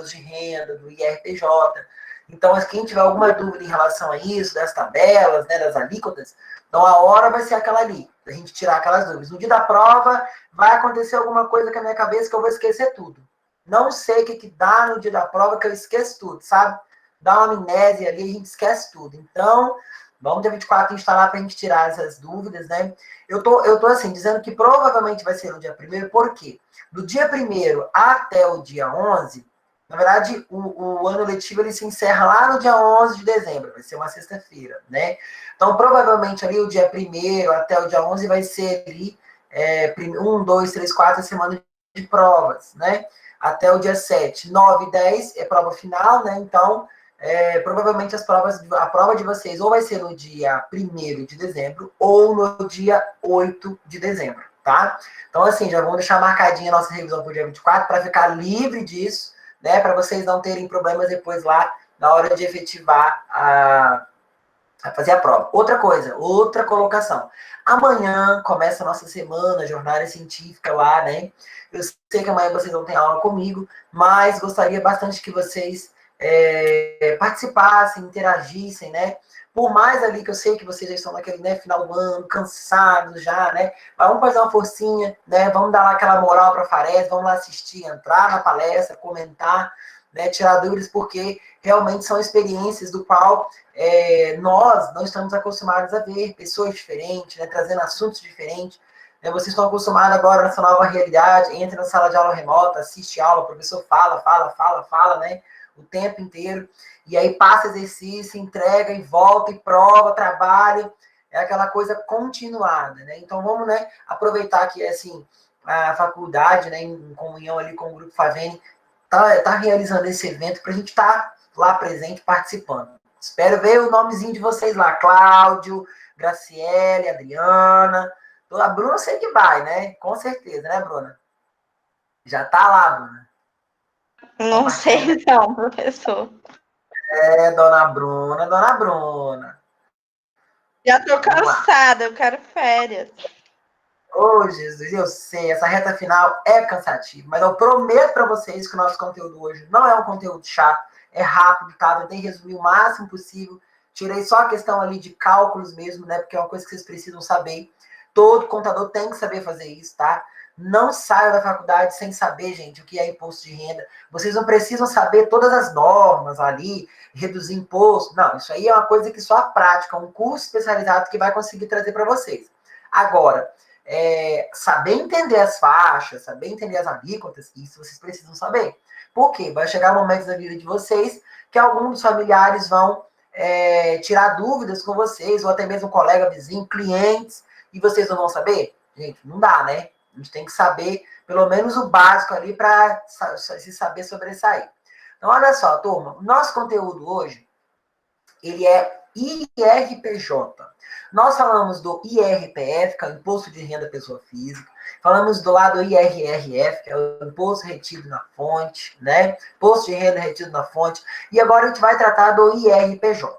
imposto de renda, do IRPJ. Então, quem tiver alguma dúvida em relação a isso, das tabelas, né, das alíquotas, então a hora vai ser aquela ali, a gente tirar aquelas dúvidas. No dia da prova, vai acontecer alguma coisa com a minha cabeça que eu vou esquecer tudo. Não sei o que dá no dia da prova que eu esqueço tudo, sabe? Dá uma amnésia ali, a gente esquece tudo. Então, vamos dia 24 instalar para a gente tirar essas dúvidas, né? Eu tô assim, dizendo que provavelmente vai ser no dia 1º, por quê? Do dia 1º até o dia 11, na verdade, o ano letivo ele se encerra lá no dia 11 de dezembro, vai ser uma sexta-feira, né? Então, provavelmente ali o dia 1º até o dia 11 vai ser ali 1, 2, 3, 4 semana de provas, né? Até o dia 7, 9 e 10 é prova final, né? Então, provavelmente a prova de vocês ou vai ser no dia 1º de dezembro ou no dia 8 de dezembro, tá? Então, assim, já vamos deixar marcadinha a nossa revisão para o dia 24 para ficar livre disso, né? Para vocês não terem problemas depois lá na hora de efetivar a fazer a prova. Outra coisa, outra colocação. Amanhã começa a nossa semana, jornada científica lá, né? Eu sei que amanhã vocês não têm aula comigo, mas gostaria bastante que vocês participassem, interagissem, né? Por mais ali que eu sei que vocês já estão naquele, né, final do ano, cansados já, né? Mas vamos fazer uma forcinha, né? Vamos dar lá aquela moral para a Fares, vamos lá assistir, entrar na palestra, comentar, né? Tirar dúvidas, porque realmente são experiências do qual nós não estamos acostumados a ver pessoas diferentes, né? Trazendo assuntos diferentes. Né? Vocês estão acostumados agora nessa nova realidade, entra na sala de aula remota, assiste aula, o professor fala, né? O tempo inteiro, e aí passa exercício, entrega e volta e prova, trabalho, é aquela coisa continuada, né? Então vamos, né, aproveitar que assim a faculdade, né, em comunhão ali com o Grupo Favene, tá realizando esse evento para a gente estar lá presente, participando. Espero ver o nomezinho de vocês lá, Cláudio, Graciele, Adriana, a Bruna sei que vai, né? Com certeza, né, Bruna? Já tá lá, Bruna. Não sei não, professor. Dona Bruna, Dona Bruna. Já tô cansada, eu quero férias. Oh, Jesus, eu sei, essa reta final é cansativa, mas eu prometo para vocês que o nosso conteúdo hoje não é um conteúdo chato, é rápido, tá? Eu tentei resumir o máximo possível, tirei só a questão ali de cálculos mesmo, né? Porque é uma coisa que vocês precisam saber. Todo contador tem que saber fazer isso, tá? Não saiam da faculdade sem saber, gente, o que é imposto de renda. Vocês não precisam saber todas as normas ali, reduzir imposto. Não, isso aí é uma coisa que só a prática, um curso especializado que vai conseguir trazer para vocês. Agora, saber entender as faixas, saber entender as alíquotas, isso vocês precisam saber. Por quê? Vai chegar momentos da vida de vocês que alguns dos familiares vão tirar dúvidas com vocês, ou até mesmo colega, vizinho, clientes, e vocês não vão saber? Gente, não dá, né? A gente tem que saber pelo menos o básico ali para se saber sobressair. Então, olha só, turma, o nosso conteúdo hoje, ele é IRPJ. Nós falamos do IRPF, que é o Imposto de Renda Pessoa Física. Falamos do lado IRRF, que é o Imposto Retido na Fonte, né? Imposto de Renda Retido na Fonte. E agora a gente vai tratar do IRPJ.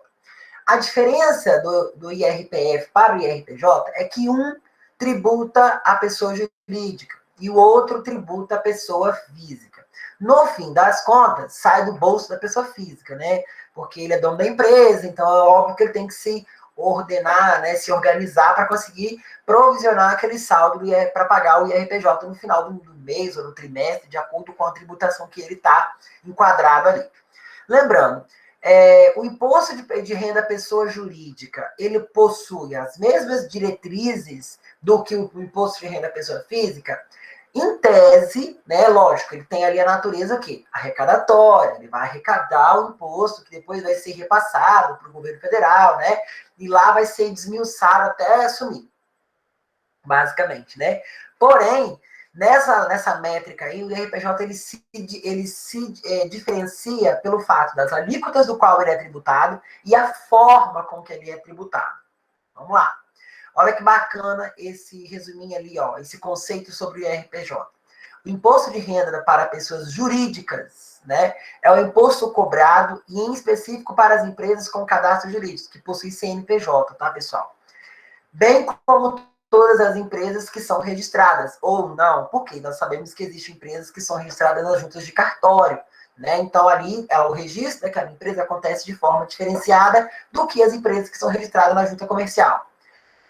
A diferença do IRPF para o IRPJ é que um tributa a pessoa jurídica e o outro tributa a pessoa física. No fim das contas, sai do bolso da pessoa física, né? Porque ele é dono da empresa, então é óbvio que ele tem que se ordenar, né, se organizar para conseguir provisionar aquele saldo para pagar o IRPJ no final do mês ou no trimestre, de acordo com a tributação que ele está enquadrado ali. Lembrando, o imposto de renda pessoa jurídica, ele possui as mesmas diretrizes do que o imposto de renda pessoa física. Em tese, né, lógico, ele tem ali a natureza o quê? Arrecadatória, ele vai arrecadar o imposto que depois vai ser repassado para o governo federal, né? E lá vai ser desmiuçado até assumir, basicamente, né? Porém, nessa métrica aí, o IRPJ ele se diferencia pelo fato das alíquotas do qual ele é tributado e a forma com que ele é tributado. Vamos lá. Olha que bacana esse resuminho ali, ó, esse conceito sobre o IRPJ. O imposto de renda para pessoas jurídicas, né, é o imposto cobrado e em específico para as empresas com cadastro jurídico, que possuem CNPJ, tá, pessoal? Bem como todas as empresas que são registradas, ou não, porque nós sabemos que existem empresas que são registradas nas juntas de cartório, né? Então, ali, o registro daquela empresa acontece de forma diferenciada do que as empresas que são registradas na junta comercial.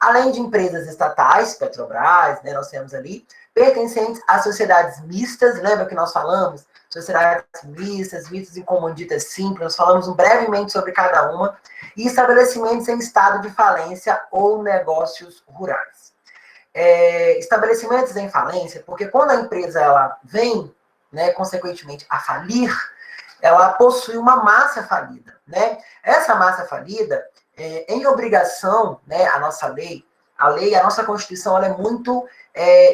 Além de empresas estatais, Petrobras, né, nós temos ali, pertencentes a sociedades mistas, lembra que nós falamos? Sociedades mistas e comanditas simples, nós falamos brevemente sobre cada uma, e estabelecimentos em estado de falência ou negócios rurais. Estabelecimentos em falência, porque quando a empresa ela vem, né, consequentemente, a falir, ela possui uma massa falida, né? Essa massa falida, em obrigação, né, a nossa lei, a nossa Constituição, ela é muito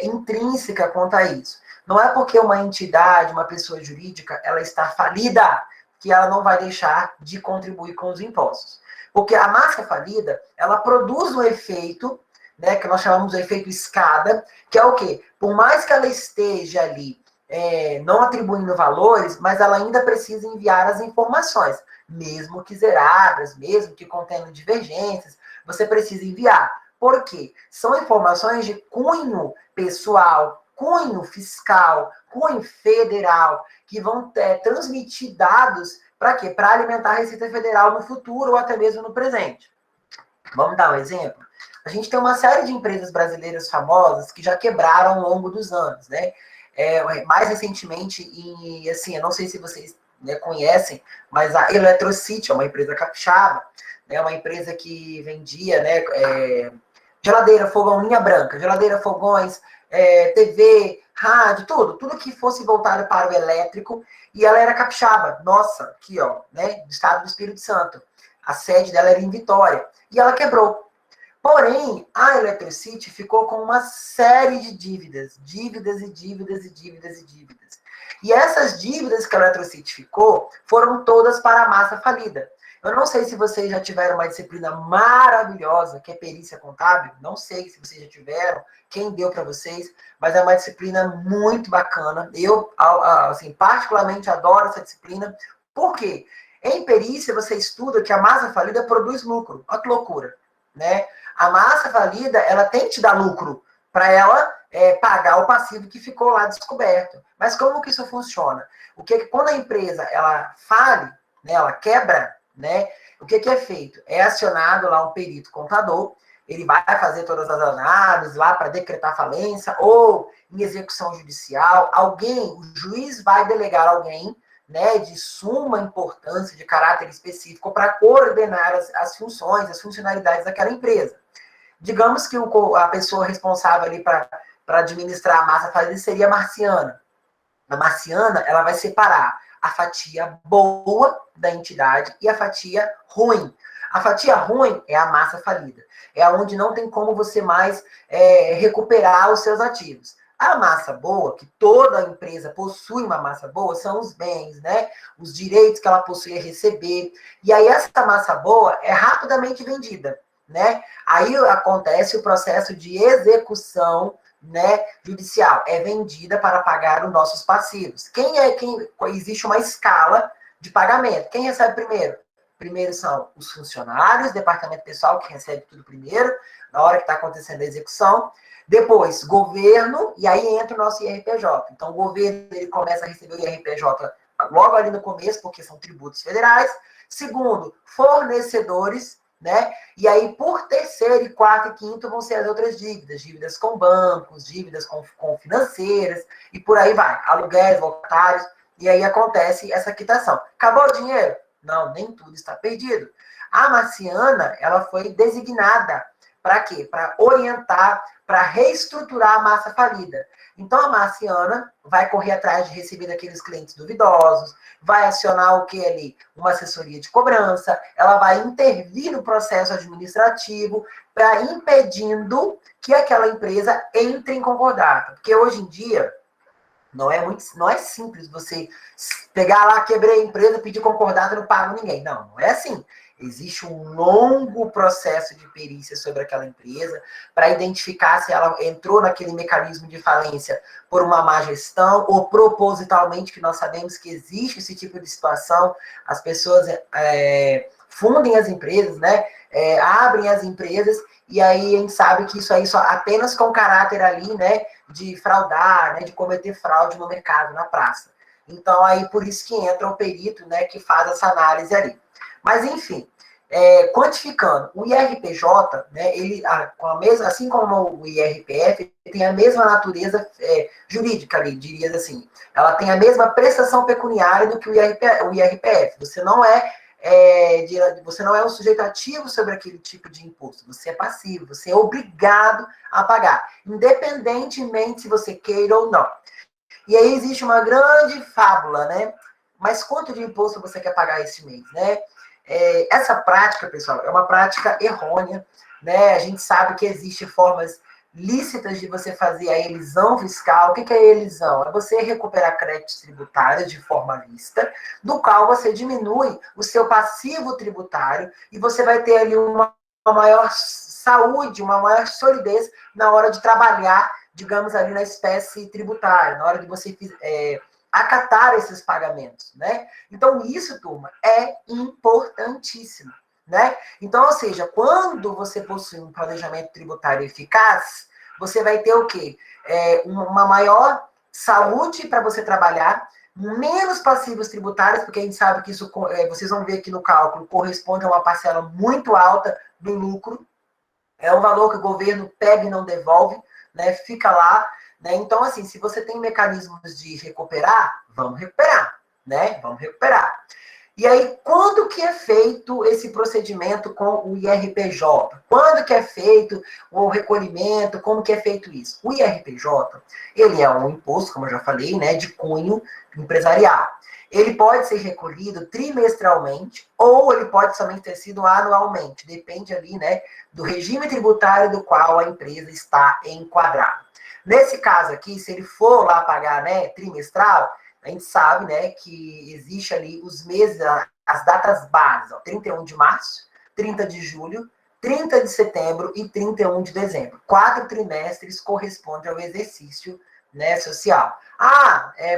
intrínseca quanto a isso. Não é porque uma entidade, uma pessoa jurídica, ela está falida, que ela não vai deixar de contribuir com os impostos. Porque a massa falida, ela produz um efeito, né, que nós chamamos de efeito escada, que é o quê? Por mais que ela esteja ali não atribuindo valores, mas ela ainda precisa enviar as informações, mesmo que zeradas, mesmo que contendo divergências, você precisa enviar. Por quê? São informações de cunho pessoal, cunho fiscal, cunho federal, que vão transmitir dados para quê? Para alimentar a Receita Federal no futuro ou até mesmo no presente. Vamos dar um exemplo? A gente tem uma série de empresas brasileiras famosas que já quebraram ao longo dos anos, né? Mais recentemente, e assim, eu não sei se vocês, né, conhecem, mas a Eletrocity é uma empresa capixaba, né, uma empresa que vendia, né, geladeira, fogão, linha branca, geladeira, fogões, TV, rádio, tudo que fosse voltado para o elétrico, e ela era capixaba, nossa, aqui, ó, né, do estado do Espírito Santo. A sede dela era em Vitória, e ela quebrou. Porém, a Eletricity ficou com uma série de dívidas. E essas dívidas que a Eletricity ficou foram todas para a massa falida. Eu não sei se vocês já tiveram uma disciplina maravilhosa, que é perícia contábil. Não sei se vocês já tiveram, quem deu para vocês, mas é uma disciplina muito bacana. Eu, assim, particularmente adoro essa disciplina. Por quê? Em perícia, você estuda que a massa falida produz lucro. Olha que loucura, né? A massa falida, ela tem que te dar lucro para ela pagar o passivo que ficou lá descoberto. Mas como que isso funciona? Quando a empresa ela fale, né, ela quebra, né, o que é feito? É acionado lá um perito contador, ele vai fazer todas as análises lá para decretar falência ou em execução judicial, o juiz vai delegar alguém, né, de suma importância, de caráter específico, para coordenar as funções, as funcionalidades daquela empresa. Digamos que a pessoa responsável ali para administrar a massa falida seria a marciana. A marciana, ela vai separar a fatia boa da entidade e a fatia ruim. A fatia ruim é a massa falida. É onde não tem como você mais recuperar os seus ativos. A massa boa, que toda empresa possui uma massa boa, são os bens, né? Os direitos que ela possui a receber. E aí essa massa boa é rapidamente vendida, né? Aí acontece o processo de execução, né, judicial. É vendida para pagar os nossos passivos. Existe uma escala de pagamento. Quem recebe primeiro? Primeiro são os funcionários, departamento pessoal, que recebe tudo primeiro, na hora que está acontecendo a execução. Depois, governo, e aí entra o nosso IRPJ. Então, o governo ele começa a receber o IRPJ logo ali no começo, porque são tributos federais. Segundo, fornecedores, né? E aí, por terceiro, quarto e quinto, vão ser as outras dívidas. Dívidas com bancos, dívidas com financeiras, e por aí vai. Aluguéis, voluntários, e aí acontece essa quitação. Acabou o dinheiro? Não, nem tudo está perdido. A marciana, ela foi designada para quê? Para orientar, para reestruturar a massa falida. Então, a marciana vai correr atrás de receber daqueles clientes duvidosos, vai acionar o que ali? Uma assessoria de cobrança, ela vai intervir no processo administrativo para impedindo que aquela empresa entre em concordata. Porque hoje em dia, não é simples você pegar lá, quebrei a empresa, pedir concordata e não pago ninguém. Não é assim. Existe um longo processo de perícia sobre aquela empresa para identificar se ela entrou naquele mecanismo de falência por uma má gestão ou propositalmente, que nós sabemos que existe esse tipo de situação. As pessoas fundem as empresas, né? Abrem as empresas e aí a gente sabe que isso aí só apenas com caráter ali, né, de fraudar, né, de cometer fraude no mercado, na praça. Então, aí por isso que entra o perito, né, que faz essa análise ali. Mas, enfim, quantificando, o IRPJ, né, com a mesma, assim como o IRPF, tem a mesma natureza jurídica ali, diria assim. Ela tem a mesma prestação pecuniária do que o IRPF. Você não é um sujeito ativo sobre aquele tipo de imposto. Você é passivo, você é obrigado a pagar, independentemente se você queira ou não. E aí existe uma grande fábula, né? Mas quanto de imposto você quer pagar esse mês, né? Essa prática, pessoal, é uma prática errônea, né? A gente sabe que existem formas lícitas de você fazer a elisão fiscal. O que é a elisão? É você recuperar créditos tributários de forma lícita, do qual você diminui o seu passivo tributário e você vai ter ali uma maior saúde, uma maior solidez na hora de trabalhar, digamos, ali na espécie tributária, na hora de você acatar esses pagamentos, né? Então, isso, turma, é importantíssimo, né? Então, ou seja, quando você possui um planejamento tributário eficaz, você vai ter o quê? Uma maior saúde para você trabalhar, menos passivos tributários, porque a gente sabe que isso, vocês vão ver aqui no cálculo, corresponde a uma parcela muito alta do lucro. É um valor que o governo pega e não devolve, né? Fica lá, né? Então, assim, se você tem mecanismos de recuperar, vamos recuperar, né? Vamos recuperar. E aí, quando que é feito esse procedimento com o IRPJ? Quando que é feito o recolhimento? Como que é feito isso? O IRPJ, ele é um imposto, como eu já falei, né, de cunho empresarial. Ele pode ser recolhido trimestralmente ou ele pode somente ter sido anualmente. Depende ali, né, do regime tributário do qual a empresa está enquadrada. Nesse caso aqui, se ele for lá pagar, né, trimestral, a gente sabe, né, que existe ali os meses, as datas básicas, ó, 31 de março, 30 de julho, 30 de setembro e 31 de dezembro. 4 trimestres correspondem ao exercício, né, social.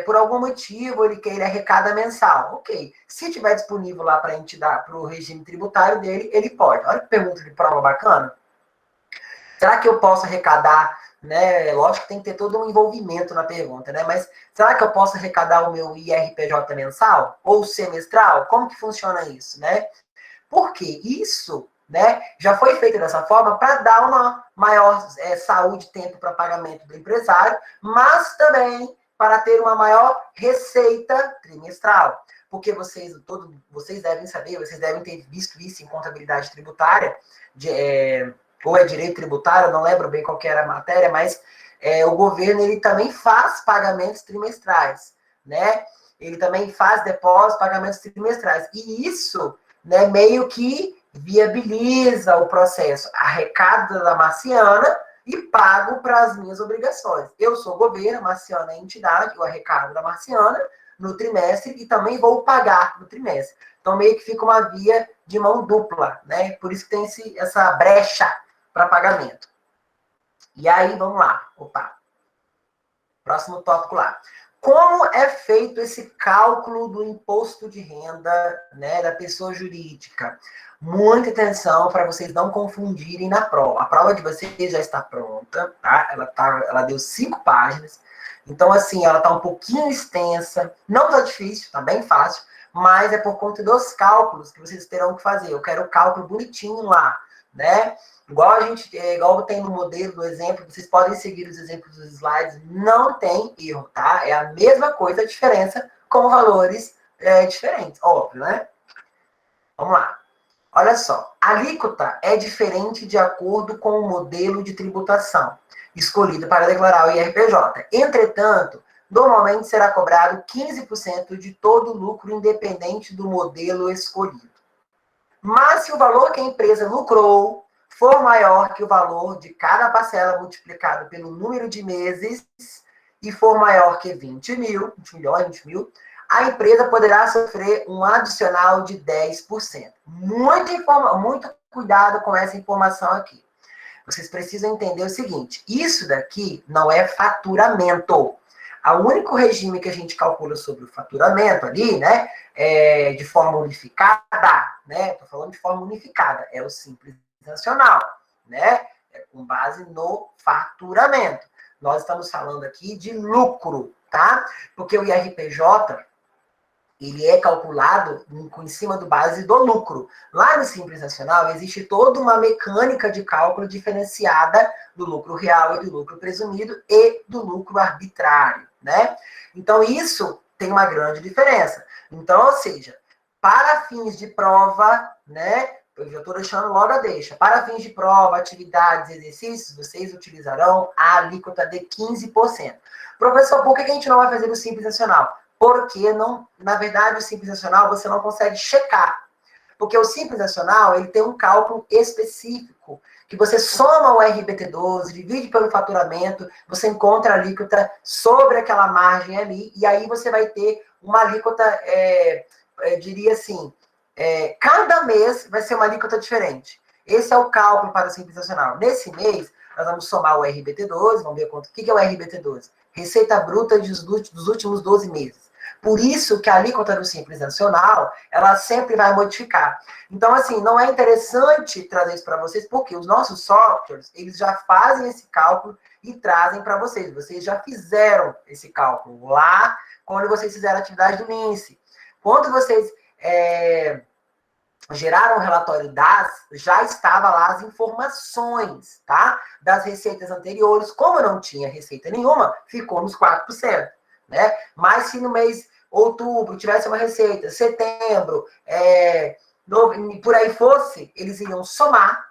Por algum motivo ele queira arrecada mensal. Ok. Se tiver disponível lá para a entidade, para o regime tributário dele, ele pode. Olha que pergunta de prova bacana. Será que eu posso arrecadar, né? Lógico que tem que ter todo um envolvimento na pergunta, né? Mas será que eu posso arrecadar o meu IRPJ mensal ou semestral? Como que funciona isso, né? Porque isso, né, já foi feito dessa forma para dar uma maior saúde e tempo para pagamento do empresário, mas também para ter uma maior receita trimestral. Porque vocês devem saber, vocês devem ter visto isso em contabilidade tributária, ou é direito tributário, não lembro bem qual que era a matéria, mas o governo ele também faz pagamentos trimestrais, né? Ele também faz depósitos, pagamentos trimestrais. E isso, né, meio que viabiliza o processo. Arrecado da Marciana e pago para as minhas obrigações. Eu sou governo, a Marciana é entidade, o arrecado da Marciana no trimestre e também vou pagar no trimestre. Então, meio que fica uma via de mão dupla, né? Por isso que tem essa brecha para pagamento. E aí, vamos lá. Opa. Próximo tópico lá. Como é feito esse cálculo do imposto de renda, né, da pessoa jurídica? Muita atenção para vocês não confundirem na prova. A prova de vocês já está pronta, tá? Ela deu 5 páginas. Então, assim, ela está um pouquinho extensa. Não está difícil, está bem fácil. Mas é por conta dos cálculos que vocês terão que fazer. Eu quero o cálculo bonitinho lá, né? Igual tem no modelo, no exemplo, vocês podem seguir os exemplos dos slides, não tem erro, tá? É a mesma coisa, a diferença com valores diferentes, óbvio, né? Vamos lá. Olha só, a alíquota é diferente de acordo com o modelo de tributação escolhido para declarar o IRPJ. Entretanto, normalmente será cobrado 15% de todo o lucro independente do modelo escolhido. Mas se o valor que a empresa lucrou for maior que o valor de cada parcela multiplicado pelo número de meses e for maior que 20 mil, a empresa poderá sofrer um adicional de 10%. Muito cuidado com essa informação aqui. Vocês precisam entender o seguinte, isso daqui não é faturamento. O único regime que a gente calcula sobre o faturamento ali, né, de forma unificada, né, estou falando de forma unificada, é o Simples Nacional, né, com base no faturamento. Nós estamos falando aqui de lucro, tá? Porque o IRPJ, ele é calculado em cima do base do lucro. Lá no Simples Nacional, existe toda uma mecânica de cálculo diferenciada do lucro real e do lucro presumido e do lucro arbitrário, né? Então, isso tem uma grande diferença. Então, ou seja, para fins de prova, né? Eu já estou deixando logo a deixa. Para fins de prova, atividades, exercícios, vocês utilizarão a alíquota de 15%. Professor, por que a gente não vai fazer o Simples Nacional? Porque, não, na verdade, o Simples Nacional você não consegue checar. Porque o Simples Nacional ele tem um cálculo específico, que você soma o RBT12, divide pelo faturamento, você encontra a alíquota sobre aquela margem ali, e aí você vai ter uma alíquota, diria assim, cada mês vai ser uma alíquota diferente. Esse é o cálculo para o Simples Nacional. Nesse mês, nós vamos somar o RBT12, vamos ver quanto. O que é o RBT12? Receita bruta dos últimos 12 meses. Por isso que a alíquota do Simples Nacional, ela sempre vai modificar. Então, assim, não é interessante trazer isso para vocês, porque os nossos softwares, eles já fazem esse cálculo e trazem para vocês. Vocês já fizeram esse cálculo lá, quando vocês fizeram a atividade do Lince. Quando vocês geraram o relatório DAS, já estava lá as informações, tá? Das receitas anteriores. Como não tinha receita nenhuma, ficou nos 4%, né? Mas se no mês outubro tivesse uma receita, setembro, por aí fosse, eles iriam somar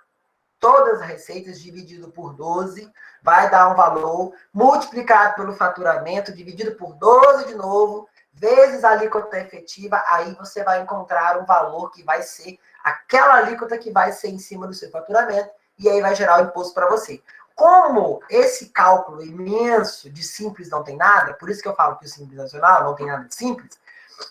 todas as receitas dividido por 12, vai dar um valor multiplicado pelo faturamento, dividido por 12 de novo, vezes a alíquota efetiva, aí você vai encontrar um valor que vai ser aquela alíquota que vai ser em cima do seu faturamento, e aí vai gerar o imposto para você. Como esse cálculo imenso de simples não tem nada, por isso que eu falo que o Simples Nacional não tem nada de simples,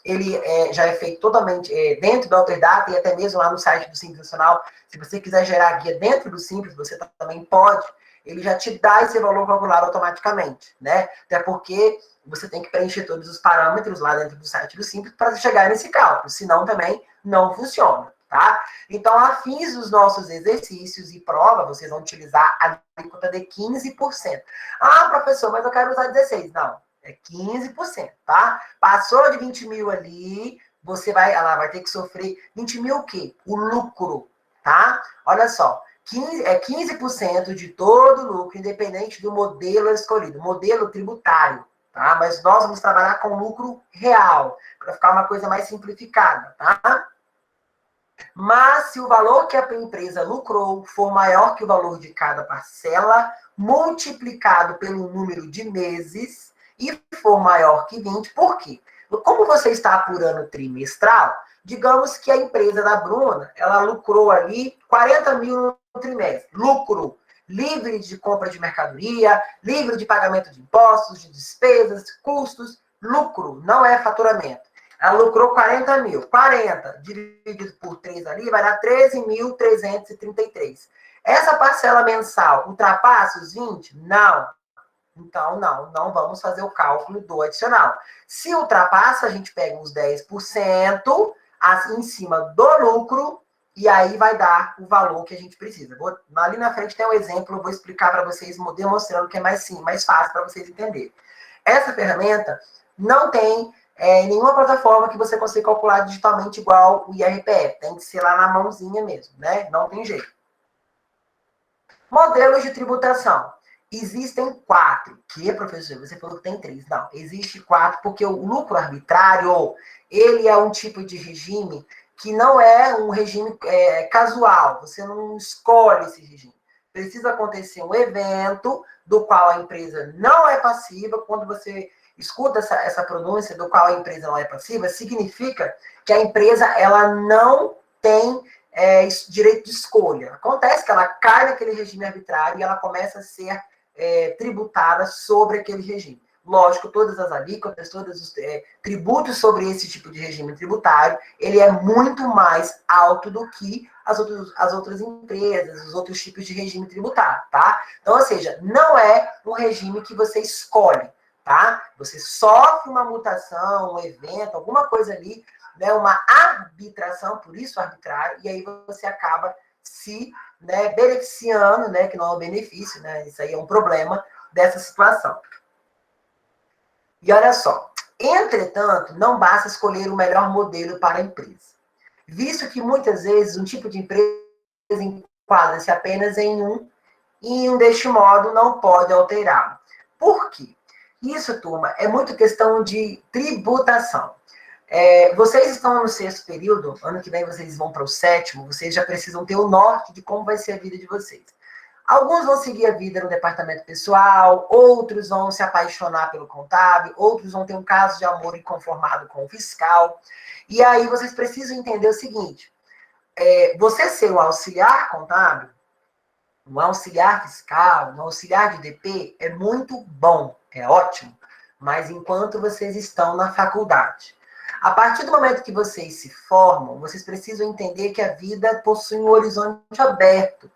ele já é feito totalmente dentro do Alterdata e até mesmo lá no site do Simples Nacional. Se você quiser gerar guia dentro do Simples, você também pode. Ele já te dá esse valor calculado automaticamente, né? Até porque você tem que preencher todos os parâmetros lá dentro do site do Simples para chegar nesse cálculo, senão também não funciona, tá? Então, a fins dos nossos exercícios e prova, vocês vão utilizar a alíquota de 15%. Ah, professor, mas eu quero usar 16%. Não, é 15%, tá? Passou de 20 mil ali, ela vai ter que sofrer 20 mil o quê? O lucro, tá? Olha só, 15% de todo o lucro, independente do modelo escolhido, modelo tributário, tá? Mas nós vamos trabalhar com lucro real, para ficar uma coisa mais simplificada, tá? Mas se o valor que a empresa lucrou for maior que o valor de cada parcela, multiplicado pelo número de meses, e for maior que 20, por quê? Como você está apurando trimestral, digamos que a empresa da Bruna, ela lucrou ali 40 mil no trimestre. Lucro livre de compra de mercadoria, livre de pagamento de impostos, de despesas, custos, lucro, não é faturamento. Ela lucrou 40 mil. 40 dividido por 3 ali vai dar 13.333. Essa parcela mensal ultrapassa os 20? Não. Então, não vamos fazer o cálculo do adicional. Se ultrapassa, a gente pega uns 10% em cima do lucro e aí vai dar o valor que a gente precisa. Ali na frente tem um exemplo, eu vou explicar para vocês, demonstrando que é mais fácil para vocês entenderem. Essa ferramenta não tem nenhuma plataforma que você consiga calcular digitalmente igual o IRPF. Tem que ser lá na mãozinha mesmo, né? Não tem jeito. Modelos de tributação. Existem 4. Que, professor? Você falou que tem 3. Não, existe 4, porque o lucro arbitrário, ele é um tipo de regime que não é um regime casual. Você não escolhe esse regime. Precisa acontecer um evento do qual a empresa não é passiva. Quando você escuta essa pronúncia do qual a empresa não é passiva, significa que a empresa ela não tem direito de escolha. Acontece que ela cai naquele regime arbitrário e ela começa a ser tributada sobre aquele regime. Lógico, todas as alíquotas, todos os tributos sobre esse tipo de regime tributário, ele é muito mais alto do que as outras empresas, os outros tipos de regime tributário, tá? Então, ou seja, não é um regime que você escolhe, tá? Você sofre uma mutação, um evento, alguma coisa ali, né, uma arbitração, por isso arbitrário, e aí você acaba se beneficiando, que não é um benefício, isso aí é um problema dessa situação. E olha só, entretanto, não basta escolher o melhor modelo para a empresa, visto que muitas vezes um tipo de empresa enquadra-se apenas em um, e deste modo não pode alterá-lo. Por quê? Isso, turma, é muito questão de tributação. Vocês estão no 6º período, ano que vem vocês vão para o 7º, vocês já precisam ter o norte de como vai ser a vida de vocês. Alguns vão seguir a vida no departamento pessoal, outros vão se apaixonar pelo contábil, outros vão ter um caso de amor inconformado com o fiscal. E aí vocês precisam entender o seguinte, você ser um auxiliar contábil, um auxiliar fiscal, um auxiliar de DP é muito bom, é ótimo, mas enquanto vocês estão na faculdade. A partir do momento que vocês se formam, vocês precisam entender que a vida possui um horizonte aberto.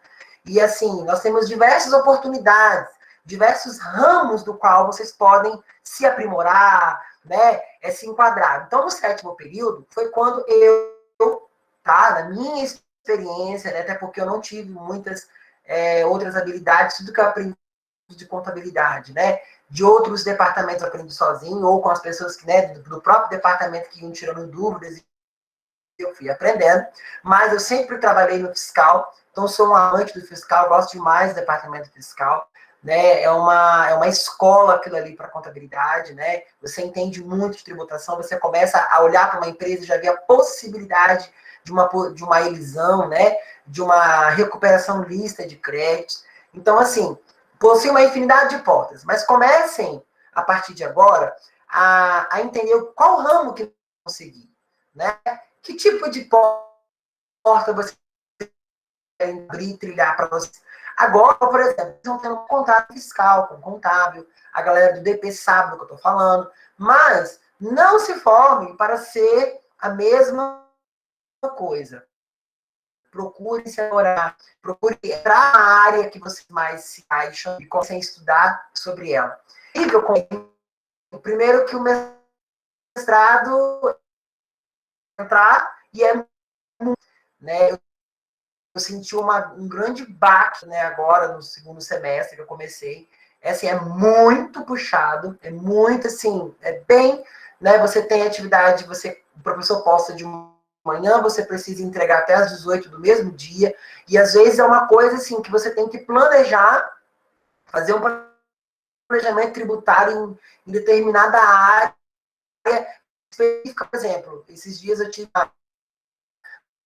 E assim, nós temos diversas oportunidades, diversos ramos do qual vocês podem se aprimorar, né, se enquadrar. Então, no 7º período, foi quando na minha experiência, né, até porque eu não tive muitas outras habilidades, tudo que eu aprendi de contabilidade, né, de outros departamentos eu aprendi sozinho, ou com as pessoas que, né, do próprio departamento que iam tirando dúvidas, e eu fui aprendendo, mas eu sempre trabalhei no fiscal, então sou um amante do fiscal, gosto demais do departamento fiscal, né, é uma escola aquilo ali para contabilidade, né, você entende muito de tributação, você começa a olhar para uma empresa e já vê a possibilidade de uma elisão, né, de uma recuperação lista de créditos. Então, assim, possui uma infinidade de portas, mas comecem, a partir de agora, a entender qual ramo que vão seguir, né? Que tipo de porta você quer abrir, trilhar para você. Agora, por exemplo, estão tendo um contrato fiscal com contábil, a galera do DP sabe do que eu estou falando, mas não se forme para ser a mesma coisa. Procure se orar, procure entrar na área que você mais se acha e comece a estudar sobre ela. O primeiro que o mestrado entrar e né, eu senti um grande baque, né, agora no 2º semestre que eu comecei. Assim, é muito puxado, é muito assim, é bem, né, você tem atividade, o professor posta de manhã, você precisa entregar até às 18 do mesmo dia, e às vezes é uma coisa assim que você tem que planejar, fazer um planejamento tributário em determinada área específica. Por exemplo, esses dias eu tive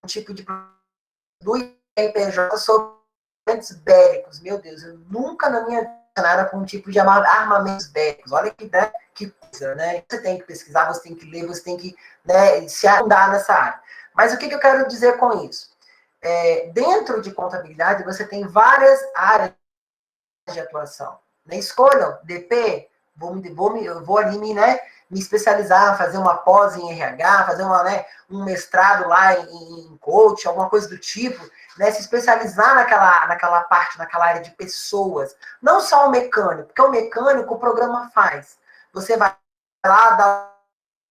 um tipo de do IPJ sobre armamentos bélicos. Meu Deus, eu nunca na minha vida nada com um tipo de armamentos bélicos. Olha que coisa, né? Você tem que pesquisar, você tem que ler, você tem que, né, se afundar nessa área. Mas o que eu quero dizer com isso? Dentro de contabilidade, você tem várias áreas de atuação. Né? Escolham DP, eu vou ali me especializar, fazer uma pós em RH, fazer um mestrado lá em coach, alguma coisa do tipo, né? Se especializar naquela parte, naquela área de pessoas. Não só o mecânico, porque o mecânico o programa faz. Você vai lá, dá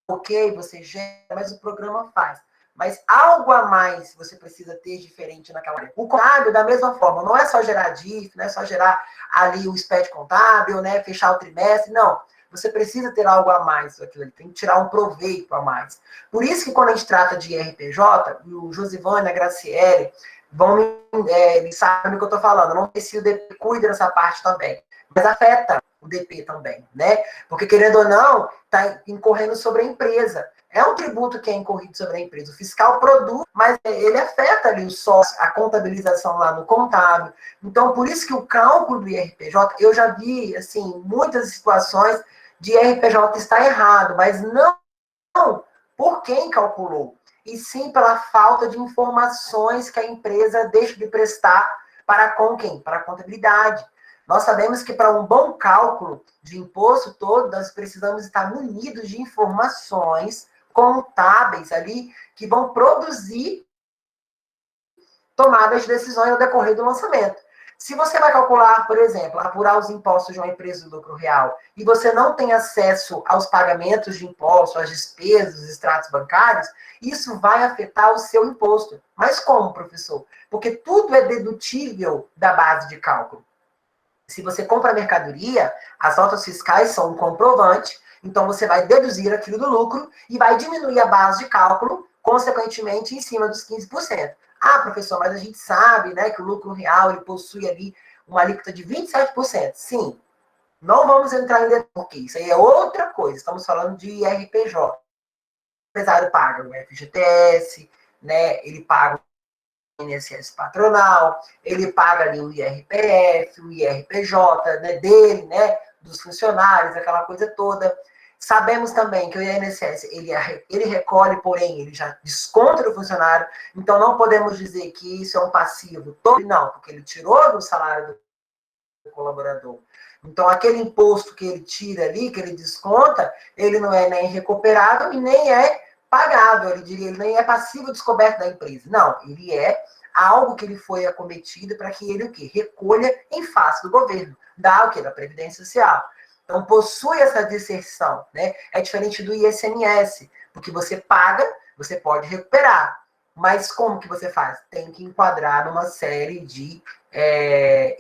ok, você gera, mas o programa faz. Mas algo a mais você precisa ter diferente naquela área. O contábil, da mesma forma, não é só gerar DIF, não é só gerar ali o SPED contábil, né, fechar o trimestre, não. Você precisa ter algo a mais daquilo ali, tem que tirar um proveito a mais. Por isso que quando a gente trata de RPJ, o Josivane, a Graciele, eles sabem o que eu estou falando, não sei se o DP cuida dessa parte também, mas afeta o DP também, né? Porque, querendo ou não, está incorrendo sobre a empresa. É um tributo que é incorrido sobre a empresa. O fiscal produz, mas ele afeta ali o sócio, a contabilização lá no contábil. Então, por isso que o cálculo do IRPJ, eu já vi, assim, muitas situações de IRPJ estar errado, mas não por quem calculou, e sim pela falta de informações que a empresa deixa de prestar para com quem? Para a contabilidade. Nós sabemos que para um bom cálculo de imposto todo, nós precisamos estar munidos de informações contábeis ali que vão produzir tomadas de decisões no decorrer do lançamento. Se você vai calcular, por exemplo, apurar os impostos de uma empresa de lucro real e você não tem acesso aos pagamentos de impostos, às despesas, os extratos bancários, isso vai afetar o seu imposto. Mas como, professor? Porque tudo é dedutível da base de cálculo. Se você compra mercadoria, as notas fiscais são um comprovante, então você vai deduzir aquilo do lucro e vai diminuir a base de cálculo, consequentemente, em cima dos 15%. Ah, professor, mas a gente sabe, né, que o lucro real ele possui ali uma alíquota de 27%. Sim, não vamos entrar em detalhes, porque isso aí é outra coisa. Estamos falando de IRPJ. O empresário paga o FGTS, né, ele paga o INSS patronal, ele paga ali o IRPF, o IRPJ, né, dele, né, dos funcionários, aquela coisa toda. Sabemos também que o INSS, ele recolhe, porém, ele já desconta do funcionário, então não podemos dizer que isso é um passivo todo, não, porque ele tirou do salário do colaborador. Então, aquele imposto que ele tira ali, que ele desconta, ele não é nem recuperável e nem é pagável. Ele diria, ele nem é passivo descoberto da empresa. Não, ele é algo que ele foi acometido para que ele o quê? Recolha em face do governo, da o quê? Da Previdência Social. Então, possui essa disserção, né? É diferente do ICMS, porque você paga, você pode recuperar. Mas como que você faz? Tem que enquadrar numa série de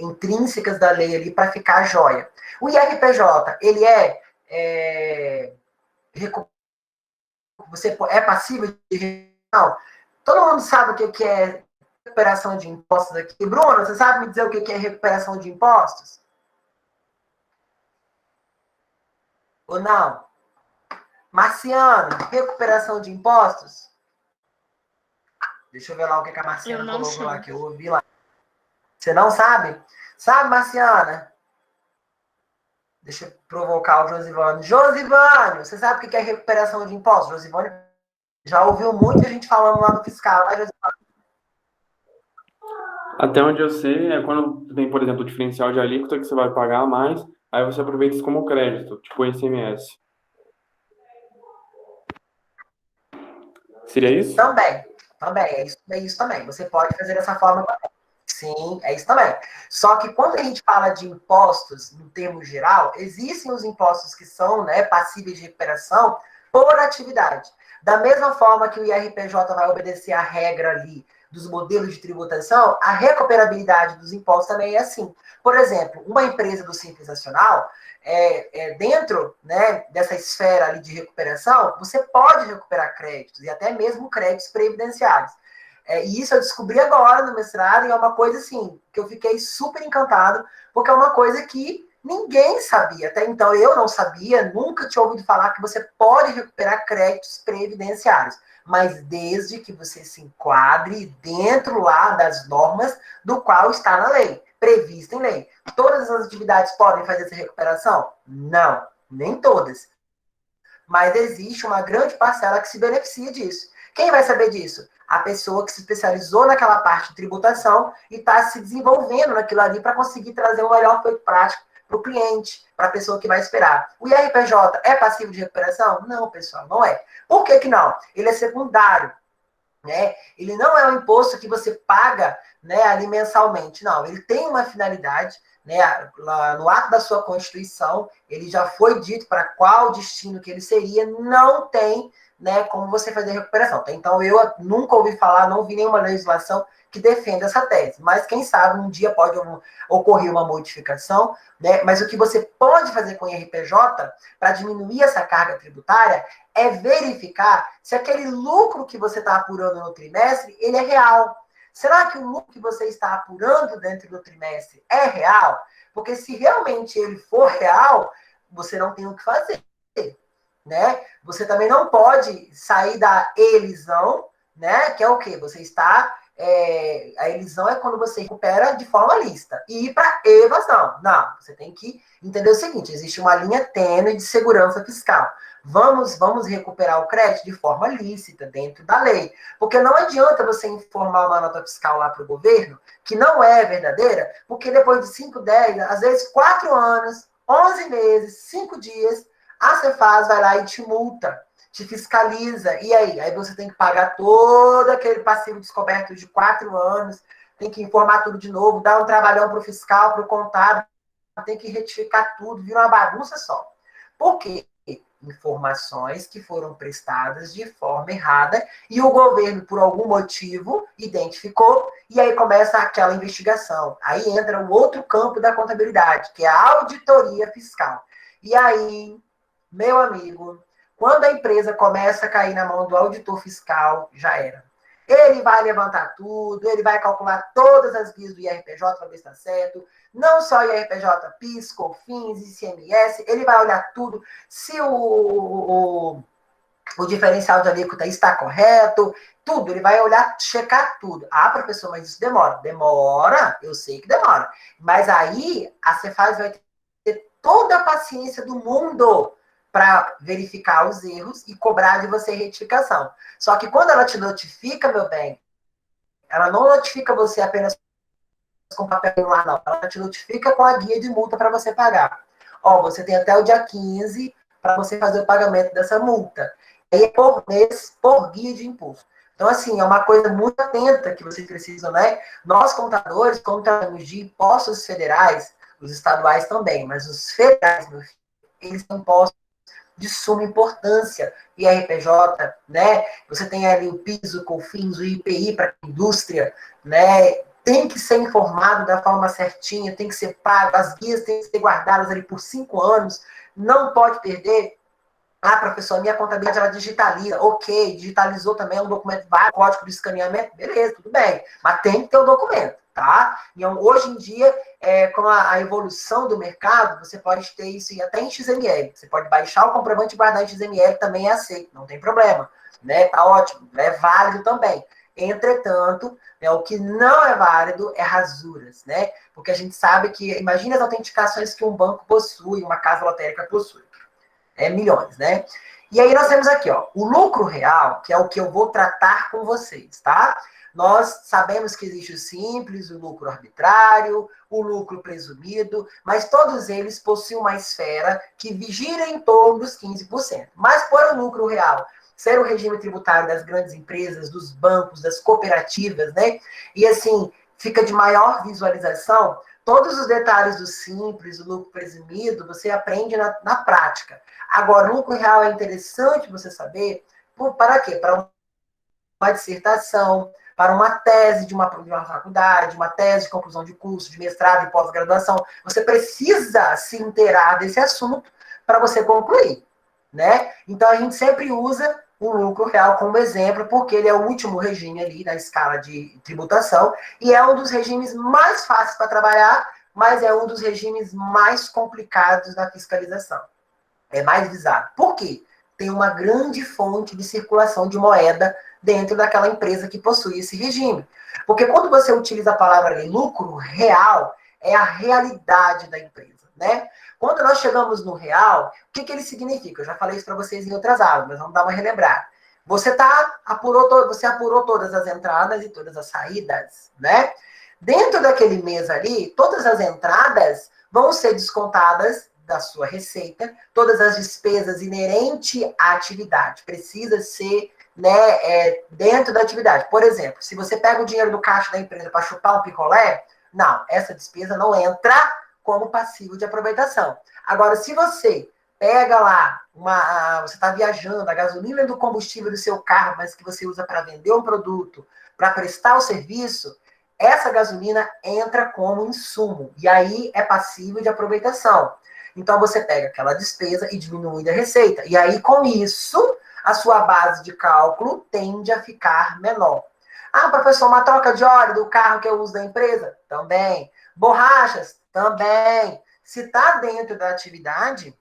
intrínsecas da lei ali para ficar jóia. O IRPJ, ele você é passível de... Não. Todo mundo sabe o que é recuperação de impostos aqui. Bruno, você sabe me dizer o que é recuperação de impostos? Ou não? Marciano, recuperação de impostos? Deixa eu ver lá o que a Marciana colocou lá, que eu ouvi lá. Você não sabe? Sabe, Marciana? Deixa eu provocar o Josivânio. Josivânio, você sabe o que é recuperação de impostos? Josivânio já ouviu muita gente falando lá no fiscal, né, Josivânio? Até onde eu sei, é quando tem, por exemplo, o diferencial de alíquota que você vai pagar a mais, aí você aproveita isso como crédito, tipo o ICMS. Seria isso? Também, é isso também. Você pode fazer dessa forma também. Sim, é isso também. Só que quando a gente fala de impostos, no termo geral, existem os impostos que são, né, passíveis de recuperação por atividade. Da mesma forma que o IRPJ vai obedecer à regra ali dos modelos de tributação, a recuperabilidade dos impostos também é assim. Por exemplo, uma empresa do Simples Nacional, dentro, né, dessa esfera ali de recuperação, você pode recuperar créditos, e até mesmo créditos previdenciários. E isso eu descobri agora no mestrado, e é uma coisa assim, que eu fiquei super encantado, porque é uma coisa que ninguém sabia. Até então eu não sabia, nunca tinha ouvido falar que você pode recuperar créditos previdenciários, mas desde que você se enquadre dentro lá das normas do qual está na lei, prevista em lei. Todas as atividades podem fazer essa recuperação? Não, nem todas. Mas existe uma grande parcela que se beneficia disso. Quem vai saber disso? A pessoa que se especializou naquela parte de tributação e está se desenvolvendo naquilo ali para conseguir trazer um melhor feito prático para o cliente, para a pessoa que vai esperar. O IRPJ é passivo de recuperação? Não, pessoal, não é. Por que não? Ele é secundário. Né? Ele não é um imposto que você paga, né, ali mensalmente, não. Ele tem uma finalidade, né, lá no ato da sua Constituição, ele já foi dito para qual destino que ele seria, não tem, né, como você fazer recuperação. Então, eu nunca ouvi falar, não vi nenhuma legislação que defenda essa tese, mas quem sabe um dia pode ocorrer uma modificação, né? Mas o que você pode fazer com o IRPJ para diminuir essa carga tributária é verificar se aquele lucro que você está apurando no trimestre, ele é real. Será que o lucro que você está apurando dentro do trimestre é real? Porque se realmente ele for real, você não tem o que fazer, né? Você também não pode sair da elisão, né? Que é o quê? Você está... a elisão é quando você recupera de forma lícita. E ir para evasão. Não, você tem que entender o seguinte, existe uma linha tênue de segurança fiscal. Vamos recuperar o crédito de forma lícita, dentro da lei. Porque não adianta você informar uma nota fiscal lá para o governo, que não é verdadeira, porque depois de 5, 10, às vezes 4 anos, 11 meses, 5 dias, a Cefaz vai lá e te multa, te fiscaliza. E aí? Aí você tem que pagar todo aquele passivo descoberto de 4 anos, tem que informar tudo de novo, dar um trabalhão para o fiscal, para o contábil, tem que retificar tudo, vira uma bagunça só. Por quê? informações que foram prestadas de forma errada e o governo, por algum motivo, identificou e aí começa aquela investigação. Aí entra o outro campo da contabilidade, que é a auditoria fiscal. E aí, meu amigo, quando a empresa começa a cair na mão do auditor fiscal, já era. Ele vai levantar tudo, ele vai calcular todas as guias do IRPJ para ver se está certo. Não só IRPJ, PIS, COFINS, ICMS, ele vai olhar tudo. Se o diferencial de alíquota está correto, tudo. Ele vai olhar, checar tudo. Ah, professor, mas isso demora. Demora, eu sei que demora. Mas aí a Cefaz vai ter toda a paciência do mundo para verificar os erros e cobrar de você retificação. Só que quando ela te notifica, meu bem, ela não notifica você apenas com papel lá, não. Ela te notifica com a guia de multa para você pagar. Ó, você tem até o dia 15 para você fazer o pagamento dessa multa. E é por mês, por guia de imposto. Então, assim, é uma coisa muito atenta que vocês precisam, né? Nós, contadores, como tratamos de impostos federais, os estaduais também, mas os federais, meu filho, eles são impostos de suma importância, IRPJ, né? Você tem ali o PIS, o COFINS, o IPI para a indústria, né? Tem que ser informado da forma certinha, tem que ser pago, as guias têm que ser guardadas ali por 5 anos, não pode perder. Ah, professor, minha contabilidade ela digitaliza. Ok, digitalizou também um documento válido, código de escaneamento, beleza, tudo bem. Mas tem que ter o documento, tá? E hoje em dia, com a evolução do mercado, você pode ter isso até em XML. Você pode baixar o comprovante e guardar em XML, também é aceito, não tem problema. Né? Tá ótimo, é válido também. Entretanto, o que não é válido é rasuras, né? Porque a gente sabe que, imagina as autenticações que um banco possui, uma casa lotérica possui. Milhões, né? E aí nós temos aqui, ó, o lucro real, que é o que eu vou tratar com vocês, tá? Nós sabemos que existe o simples, o lucro arbitrário, o lucro presumido, mas todos eles possuem uma esfera que gira em torno dos 15%. Mas por o lucro real ser o regime tributário das grandes empresas, dos bancos, das cooperativas, né? E assim, fica de maior visualização, todos os detalhes do simples, do lucro presumido, você aprende na prática. Agora, o lucro real é interessante você saber, para quê? Para uma dissertação, para uma tese de uma faculdade, uma tese de conclusão de curso, de mestrado, de pós-graduação. Você precisa se inteirar desse assunto para você concluir, né? Então, a gente sempre usa o lucro real como exemplo, porque ele é o último regime ali na escala de tributação e é um dos regimes mais fáceis para trabalhar, mas é um dos regimes mais complicados na fiscalização. É mais visado. Por quê? Tem uma grande fonte de circulação de moeda dentro daquela empresa que possui esse regime. Porque quando você utiliza a palavra lucro real, é a realidade da empresa, né? Quando nós chegamos no real, o que ele significa? Eu já falei isso para vocês em outras aulas, mas vamos dar uma relembrada. Você apurou todas as entradas e todas as saídas, né? Dentro daquele mês ali, todas as entradas vão ser descontadas da sua receita, todas as despesas inerentes à atividade. Precisa ser, né, dentro da atividade. Por exemplo, se você pega o dinheiro do caixa da empresa para chupar um picolé, não, essa despesa não entra como passivo de aproveitação. Agora, se você pega lá, você está viajando, a gasolina do combustível do seu carro, mas que você usa para vender um produto, para prestar o serviço, essa gasolina entra como insumo. E aí é passivo de aproveitação. Então, você pega aquela despesa e diminui a receita. E aí, com isso, a sua base de cálculo tende a ficar menor. Ah, professor, uma troca de óleo do carro que eu uso da empresa? Também. Borrachas? Também. Se está dentro da atividade,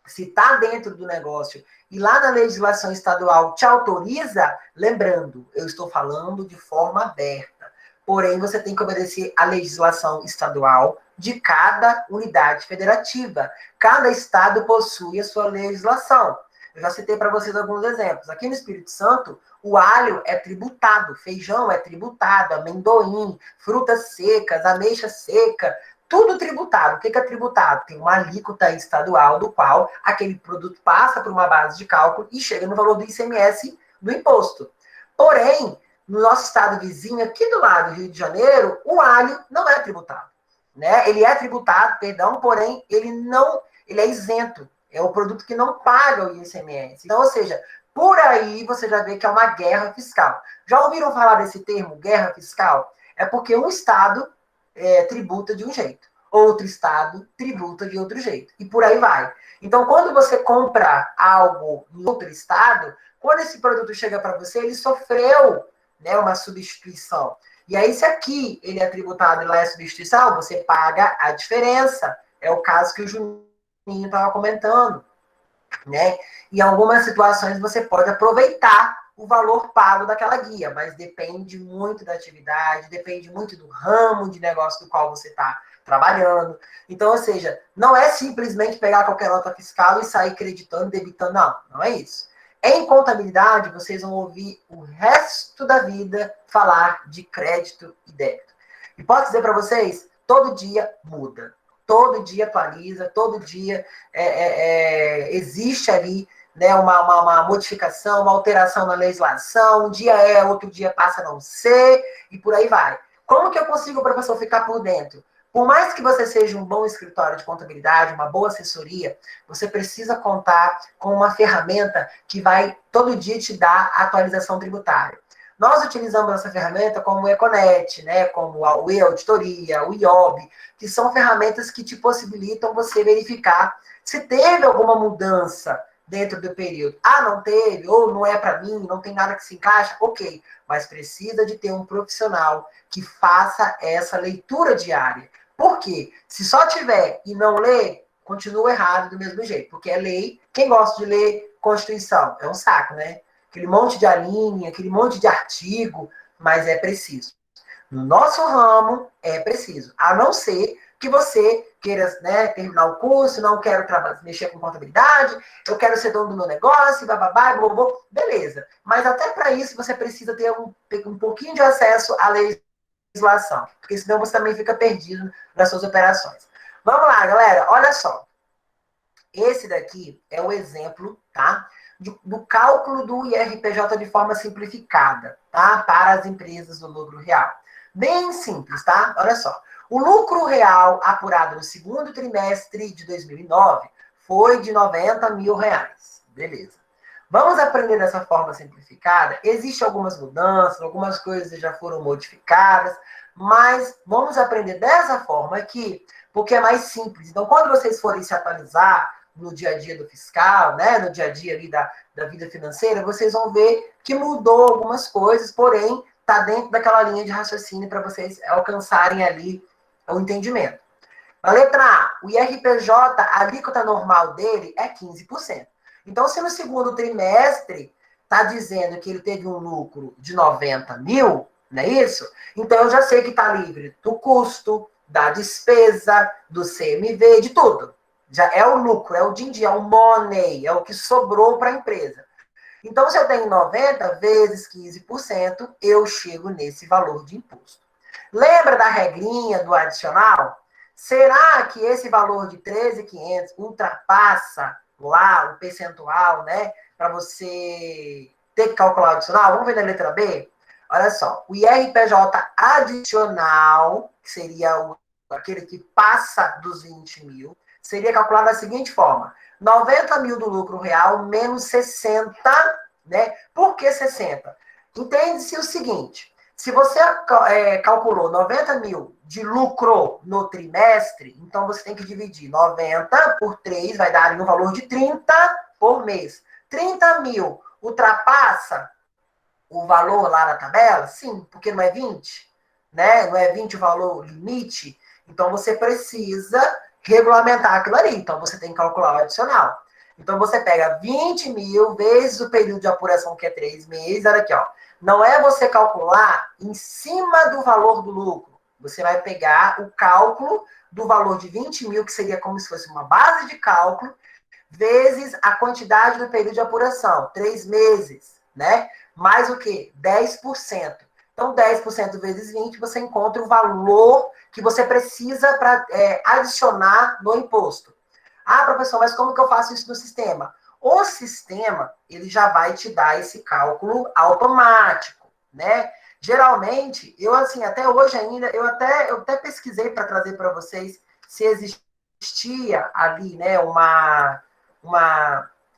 se está dentro do negócio e lá na legislação estadual te autoriza, lembrando, eu estou falando de forma aberta. Porém, você tem que obedecer à legislação estadual de cada unidade federativa. Cada estado possui a sua legislação. Eu já citei para vocês alguns exemplos. Aqui no Espírito Santo, o alho é tributado, feijão é tributado, amendoim, frutas secas, ameixa seca, tudo tributado. O que é tributado? Tem uma alíquota estadual do qual aquele produto passa por uma base de cálculo e chega no valor do ICMS do imposto. Porém, no nosso estado vizinho, aqui do lado do Rio de Janeiro, o alho não é tributado. Né? Ele é tributado, porém, ele é isento. É o produto que não paga o ICMS. Então, ou seja, por aí você já vê que é uma guerra fiscal. Já ouviram falar desse termo, guerra fiscal? É porque um Estado tributa de um jeito, outro Estado tributa de outro jeito. E por aí vai. Então, quando você compra algo em outro Estado, quando esse produto chega para você, ele sofreu, né, uma substituição. E aí, se aqui ele é tributado e lá é substituição, você paga a diferença. É o caso que o Juninho estava comentando, né? Em algumas situações você pode aproveitar o valor pago daquela guia, mas depende muito da atividade, depende muito do ramo de negócio do qual você está trabalhando. Então, ou seja, não é simplesmente pegar qualquer nota fiscal e sair creditando, debitando, não é isso. Em contabilidade, vocês vão ouvir o resto da vida falar de crédito e débito. E posso dizer para vocês, todo dia muda. Todo dia atualiza, todo dia existe ali, né, uma modificação, uma alteração na legislação, um dia outro dia passa a não ser, e por aí vai. Como que eu consigo, professor, ficar por dentro? Por mais que você seja um bom escritório de contabilidade, uma boa assessoria, você precisa contar com uma ferramenta que vai todo dia te dar atualização tributária. Nós utilizamos essa ferramenta como o Econet, né, como o e-auditoria, o IOB, que são ferramentas que te possibilitam você verificar se teve alguma mudança dentro do período. Ah, não teve, ou não é para mim, não tem nada que se encaixa, ok. Mas precisa de ter um profissional que faça essa leitura diária. Por quê? Se só tiver e não ler, continua errado do mesmo jeito, porque é lei. Quem gosta de ler Constituição? É um saco, né? Aquele monte de alínea, aquele monte de artigo, mas é preciso. No nosso ramo, é preciso. A não ser que você queira, né, terminar o curso, não quero mexer com contabilidade, eu quero ser dono do meu negócio, bababá, blá, beleza. Mas até para isso você precisa ter um pouquinho de acesso à legislação, porque senão você também fica perdido nas suas operações. Vamos lá, galera, olha só. Esse daqui é o exemplo, tá? Do cálculo do IRPJ de forma simplificada, tá? Para as empresas do lucro real. Bem simples, tá? Olha só. O lucro real apurado no segundo trimestre de 2009 foi de R$90 mil. Beleza. Vamos aprender dessa forma simplificada? Existem algumas mudanças, algumas coisas já foram modificadas, mas vamos aprender dessa forma aqui, porque é mais simples. Então, quando vocês forem se atualizar no dia a dia do fiscal, né, no dia a dia ali da vida financeira, vocês vão ver que mudou algumas coisas, porém, está dentro daquela linha de raciocínio para vocês alcançarem ali o entendimento. Na letra A, o IRPJ, a alíquota normal dele é 15%. Então, se no segundo trimestre está dizendo que ele teve um lucro de 90 mil, não é isso? Então, eu já sei que está livre do custo, da despesa, do CMV, de tudo. Já é o lucro, é o din-din, é o money, é o que sobrou para a empresa. Então, se eu tenho 90 vezes 15%, eu chego nesse valor de imposto. Lembra da regrinha do adicional? Será que esse valor de 13.500 ultrapassa lá o percentual, né? Para você ter que calcular o adicional? Vamos ver na letra B? Olha só, o IRPJ adicional, que seria aquele que passa dos 20 mil, seria calculado da seguinte forma: 90 mil do lucro real menos 60, né? Por que 60? Entende-se o seguinte: se você calculou 90 mil de lucro no trimestre, então você tem que dividir 90 por 3, vai dar ali um valor de 30 por mês. 30 mil ultrapassa o valor lá na tabela? Sim, porque não é 20, né? Não é 20 o valor limite. Então você precisa regulamentar aquilo ali. Então você tem que calcular o adicional. Então você pega 20 mil vezes o período de apuração, que é 3 meses. Olha aqui, ó. Não é você calcular em cima do valor do lucro. Você vai pegar o cálculo do valor de 20 mil, que seria como se fosse uma base de cálculo, vezes a quantidade do período de apuração, 3 meses, né? Mais o quê? 10%. Então, 10% vezes 20, você encontra o valor que você precisa para adicionar no imposto. Ah, professor, mas como que eu faço isso no sistema? O sistema, ele já vai te dar esse cálculo automático, né? Geralmente, eu assim, até hoje ainda, eu até pesquisei para trazer para vocês se existia ali, né,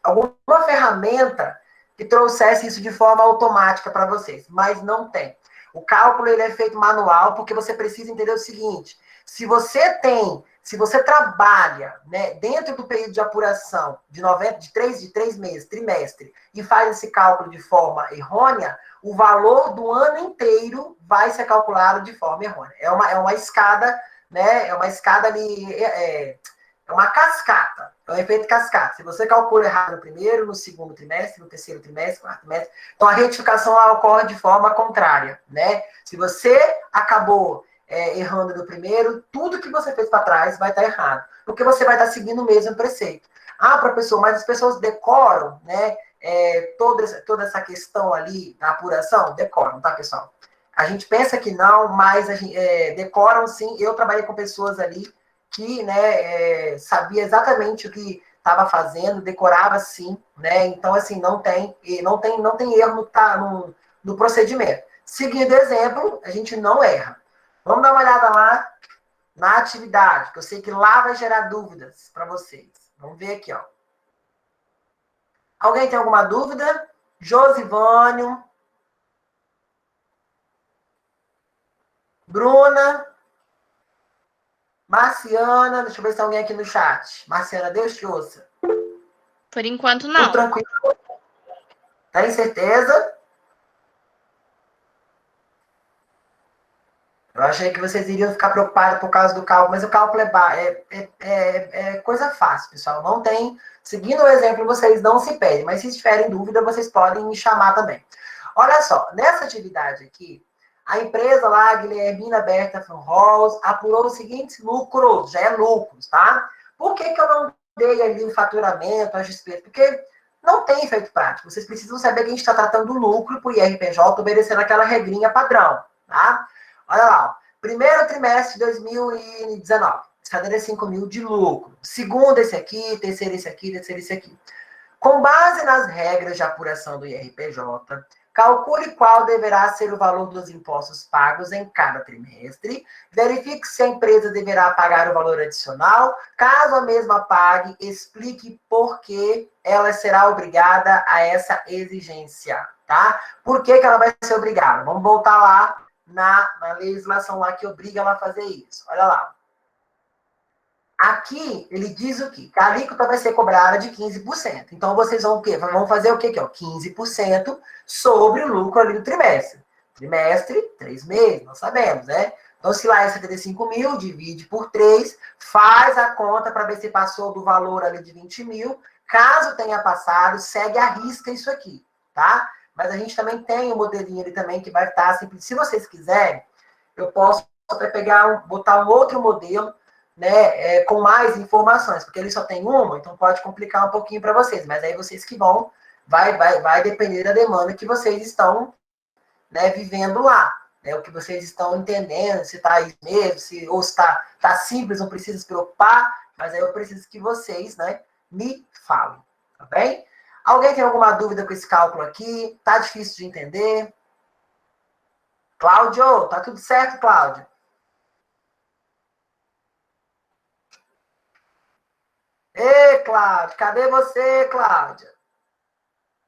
alguma ferramenta que trouxesse isso de forma automática para vocês, mas não tem. O cálculo ele é feito manual porque você precisa entender o seguinte: se você trabalha, né, dentro do período de apuração de 3 meses, trimestre, e faz esse cálculo de forma errônea, o valor do ano inteiro vai ser calculado de forma errônea. É uma escada, né? É uma escada ali, é uma cascata. É um efeito cascata. Se você calcula errado no primeiro, no segundo trimestre, no terceiro trimestre, quarto trimestre, então a retificação ela ocorre de forma contrária, né? Se você acabou errando no primeiro, tudo que você fez para trás vai estar errado, porque você vai estar seguindo o mesmo preceito. Ah, professor, mas as pessoas decoram, né? Toda essa questão ali da apuração, decoram, tá, pessoal? A gente pensa que não, mas decoram sim. Eu trabalhei com pessoas ali que, né, sabia exatamente o que estava fazendo, decorava sim, né? Então, assim, não tem erro no procedimento. Seguindo o exemplo, a gente não erra. Vamos dar uma olhada lá na atividade, que eu sei que lá vai gerar dúvidas para vocês. Vamos ver aqui, ó. Alguém tem alguma dúvida? Josivânio. Bruna. Marciana. Deixa eu ver se tem alguém aqui no chat. Marciana, Deus te ouça. Por enquanto, Tudo não. tranquilo? Tem certeza? Eu achei que vocês iriam ficar preocupados por causa do cálculo, mas o cálculo é coisa fácil, pessoal. Não tem. Seguindo o exemplo, vocês não se perdem, mas se tiverem dúvida, vocês podem me chamar também. Olha só, nessa atividade aqui, a empresa lá, Guilhermina Berta von Rolls, apurou os seguintes lucros, já é lucros, tá? Por que eu não dei ali o faturamento, as despesas? Porque não tem efeito prático. Vocês precisam saber que a gente está tratando do lucro para o IRPJ, obedecendo aquela regrinha padrão, tá? Olha lá, primeiro trimestre de 2019, 75 mil de lucro. Segundo esse aqui, terceiro esse aqui, terceiro esse aqui. Com base nas regras de apuração do IRPJ, calcule qual deverá ser o valor dos impostos pagos em cada trimestre, verifique se a empresa deverá pagar o valor adicional, caso a mesma pague, explique por que ela será obrigada a essa exigência, tá? Por que ela vai ser obrigada? Vamos voltar lá na legislação lá que obriga ela a fazer isso. Olha lá. Aqui, ele diz o quê? Que a alíquota vai ser cobrada de 15%. Então, vocês vão o quê? Vão fazer o quê? Que é 15% sobre o lucro ali do trimestre. Trimestre, 3 meses, nós sabemos, né? Então, se lá é 75 mil, divide por 3, faz a conta para ver se passou do valor ali de 20 mil. Caso tenha passado, segue a risca isso aqui, tá? Mas a gente também tem um modelinho ali também que vai estar sempre. Se vocês quiserem, eu posso até botar um outro modelo, né, com mais informações, porque ele só tem uma, então pode complicar um pouquinho para vocês, mas aí vocês que vai depender da demanda que vocês estão, né, vivendo lá, né, o que vocês estão entendendo, se está aí mesmo, ou se tá simples, não precisa se preocupar, mas aí eu preciso que vocês, né, me falem, tá bem? Alguém tem alguma dúvida com esse cálculo aqui? Tá difícil de entender? Cláudio, tá tudo certo, Cláudio? Ei, Cláudia, cadê você, Cláudia?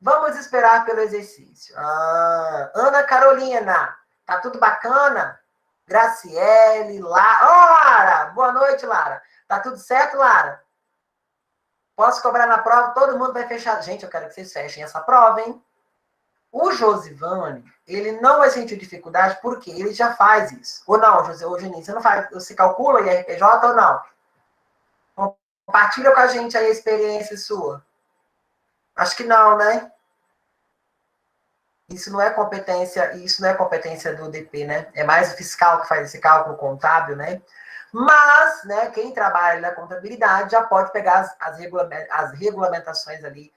Vamos esperar pelo exercício. Ana Carolina, tá tudo bacana? Graciele, Lara. Lara! Boa noite, Lara. Tá tudo certo, Lara? Posso cobrar na prova? Todo mundo vai fechar. Gente, eu quero que vocês fechem essa prova, hein? O Josivane, ele não vai sentir dificuldade porque ele já faz isso. Ou não, Juninho, você não faz, você calcula o IRPJ ou não? Compartilha com a gente aí a experiência sua. Acho que não, né? Isso não é competência do DP, né? É mais o fiscal que faz esse cálculo contábil, né? Mas, né, quem trabalha na contabilidade já pode pegar as regulamentações ali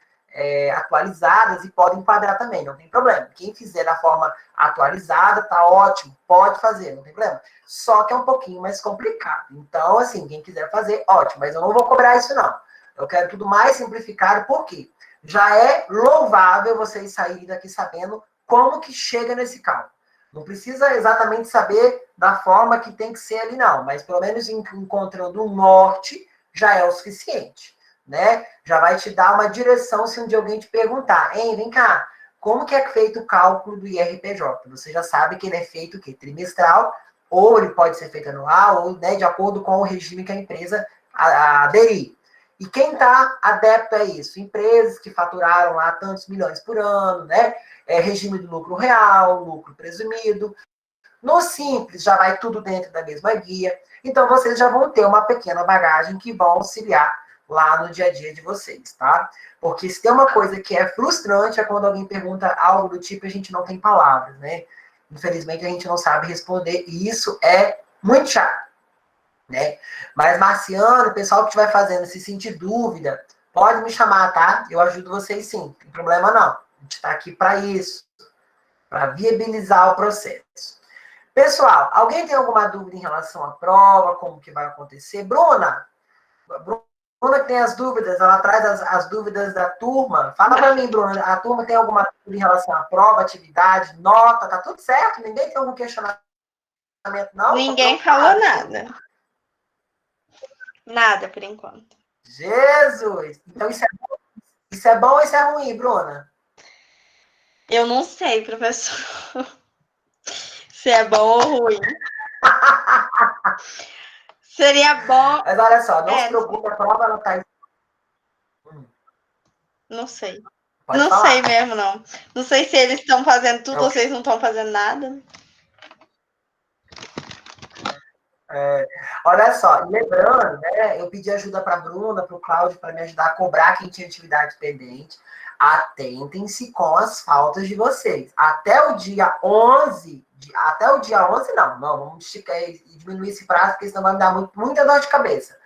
atualizadas e pode enquadrar também, não tem problema. Quem fizer da forma atualizada, tá ótimo, pode fazer, não tem problema. Só que é um pouquinho mais complicado. Então, assim, quem quiser fazer, ótimo, mas eu não vou cobrar isso, não. Eu quero tudo mais simplificado, por quê? Já é louvável vocês saírem daqui sabendo como que chega nesse cálculo. Não precisa exatamente saber da forma que tem que ser ali, não. Mas pelo menos encontrando um norte já é o suficiente. né? Já vai te dar uma direção se um dia alguém te perguntar, hein, vem cá, como que é feito o cálculo do IRPJ? Você já sabe que ele é feito o quê? Trimestral, ou ele pode ser feito anual, ou, né, de acordo com o regime que a empresa aderir. E quem está adepto a isso? Empresas que faturaram lá tantos milhões por ano, né? Regime do lucro real, lucro presumido. No Simples, já vai tudo dentro da mesma guia. Então, vocês já vão ter uma pequena bagagem que vão auxiliar lá no dia a dia de vocês, tá? Porque se tem uma coisa que é frustrante é quando alguém pergunta algo do tipo e a gente não tem palavras, né? Infelizmente, a gente não sabe responder e isso é muito chato, né? Mas, Marciano, o pessoal que estiver fazendo, se sentir dúvida, pode me chamar, tá? Eu ajudo vocês sim, não tem problema não. A gente está aqui para isso, para viabilizar o processo. Pessoal, alguém tem alguma dúvida em relação à prova, como que vai acontecer? Bruna que tem as dúvidas, ela traz as dúvidas da turma. Fala para mim, Bruna, a turma tem alguma dúvida em relação à prova, atividade, nota, tá tudo certo? Ninguém tem algum questionamento, não? Ninguém falou nada. Nada, por enquanto. Jesus! Então isso é bom ou isso é ruim, Bruna? Eu não sei, professor. Se é bom ou ruim. Seria bom. Mas olha só, não se preocupe, a prova não tá. Não sei. Pode não falar. sei mesmo, não. Não sei se eles estão fazendo tudo ou se eles não estão fazendo nada. Olha só, lembrando, né, eu pedi ajuda para a Bruna, para o Cláudio, para me ajudar a cobrar quem tinha atividade pendente. Atentem-se com as faltas de vocês. Até o dia 11, até o dia 11 não, vamos esticar e diminuir esse prazo, porque senão vai me dar muita dor de cabeça.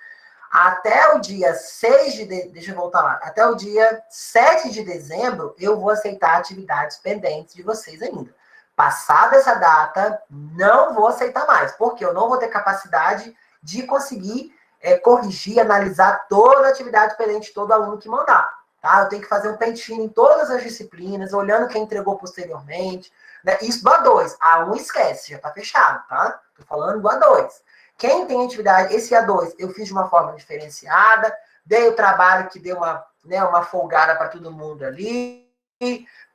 Até o dia 6 de deixa eu voltar lá, até o dia 7 de dezembro, eu vou aceitar atividades pendentes de vocês ainda. Passada essa data, não vou aceitar mais, porque eu não vou ter capacidade de conseguir corrigir, analisar toda a atividade pendente de todo aluno que mandar. Tá? Eu tenho que fazer um pente fino em todas as disciplinas, olhando quem entregou posteriormente. Né? Isso do A2. A1 esquece, já está fechado, tá? Estou falando do A2. Quem tem atividade, esse A2, eu fiz de uma forma diferenciada, dei o trabalho que deu uma folgada para todo mundo ali.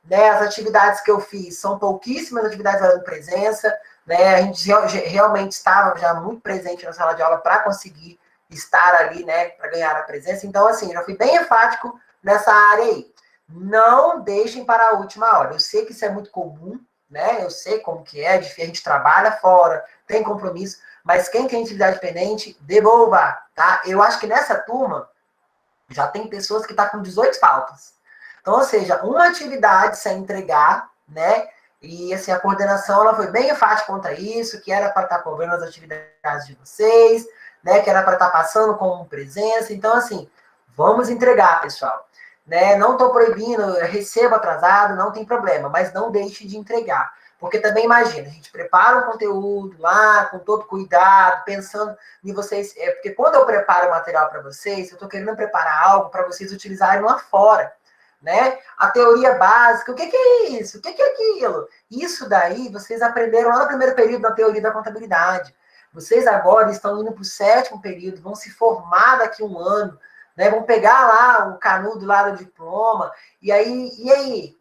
Né, as atividades que eu fiz são pouquíssimas atividades em presença, né, a gente realmente estava já muito presente na sala de aula para conseguir estar ali, né, para ganhar a presença. Então, assim, já fui bem enfático nessa área aí. Não deixem para a última hora. Eu sei que isso é muito comum, né, eu sei como que é, a gente trabalha fora, tem compromisso, mas quem tem atividade pendente, devolva, tá? Eu acho que nessa turma já tem pessoas que estão com 18 faltas. Então, ou seja, uma atividade sem entregar, né? E assim, a coordenação ela foi bem enfática contra isso, que era para estar cobrando as atividades de vocês, né? Que era para estar passando como presença. Então, assim, vamos entregar, pessoal. Né? Não estou proibindo, receba atrasado, não tem problema, mas não deixe de entregar. Porque também imagina, a gente prepara um conteúdo lá, com todo cuidado, pensando em vocês. Porque quando eu preparo o material para vocês, eu estou querendo preparar algo para vocês utilizarem lá fora. Né? A teoria básica, o que é isso? O que é aquilo? Isso daí vocês aprenderam lá no primeiro período da teoria da contabilidade. Vocês agora estão indo para o 7º período, vão se formar daqui a um ano, né? Vão pegar lá o canudo lá do diploma, e aí?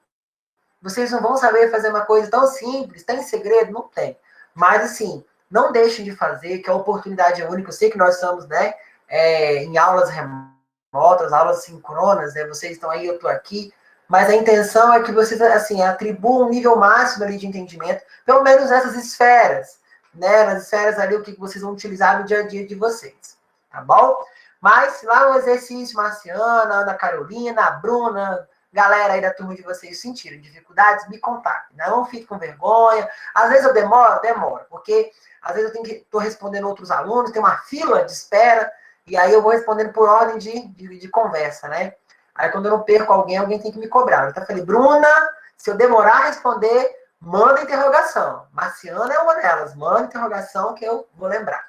Vocês não vão saber fazer uma coisa tão simples, tem segredo? Não tem. Mas, assim, não deixem de fazer, que a oportunidade é única. Eu sei que nós estamos, né, em aulas remotas, aulas sincronas, né? Vocês estão aí, eu estou aqui. Mas a intenção é que vocês, assim, atribuam um nível máximo ali de entendimento, pelo menos nessas esferas, né? Nas esferas ali, o que vocês vão utilizar no dia a dia de vocês. Tá bom? Mas lá no exercício, Marciana, Ana Carolina, a Bruna, galera aí da turma de vocês sentiram dificuldades, me contatem. Não fique com vergonha. Às vezes eu demoro, porque às vezes eu estou respondendo outros alunos, tem uma fila de espera, e aí eu vou respondendo por ordem de conversa, né? Aí quando eu não perco alguém tem que me cobrar. Então eu falei, Bruna, se eu demorar a responder, manda interrogação. Marciana é uma delas, manda interrogação que eu vou lembrar.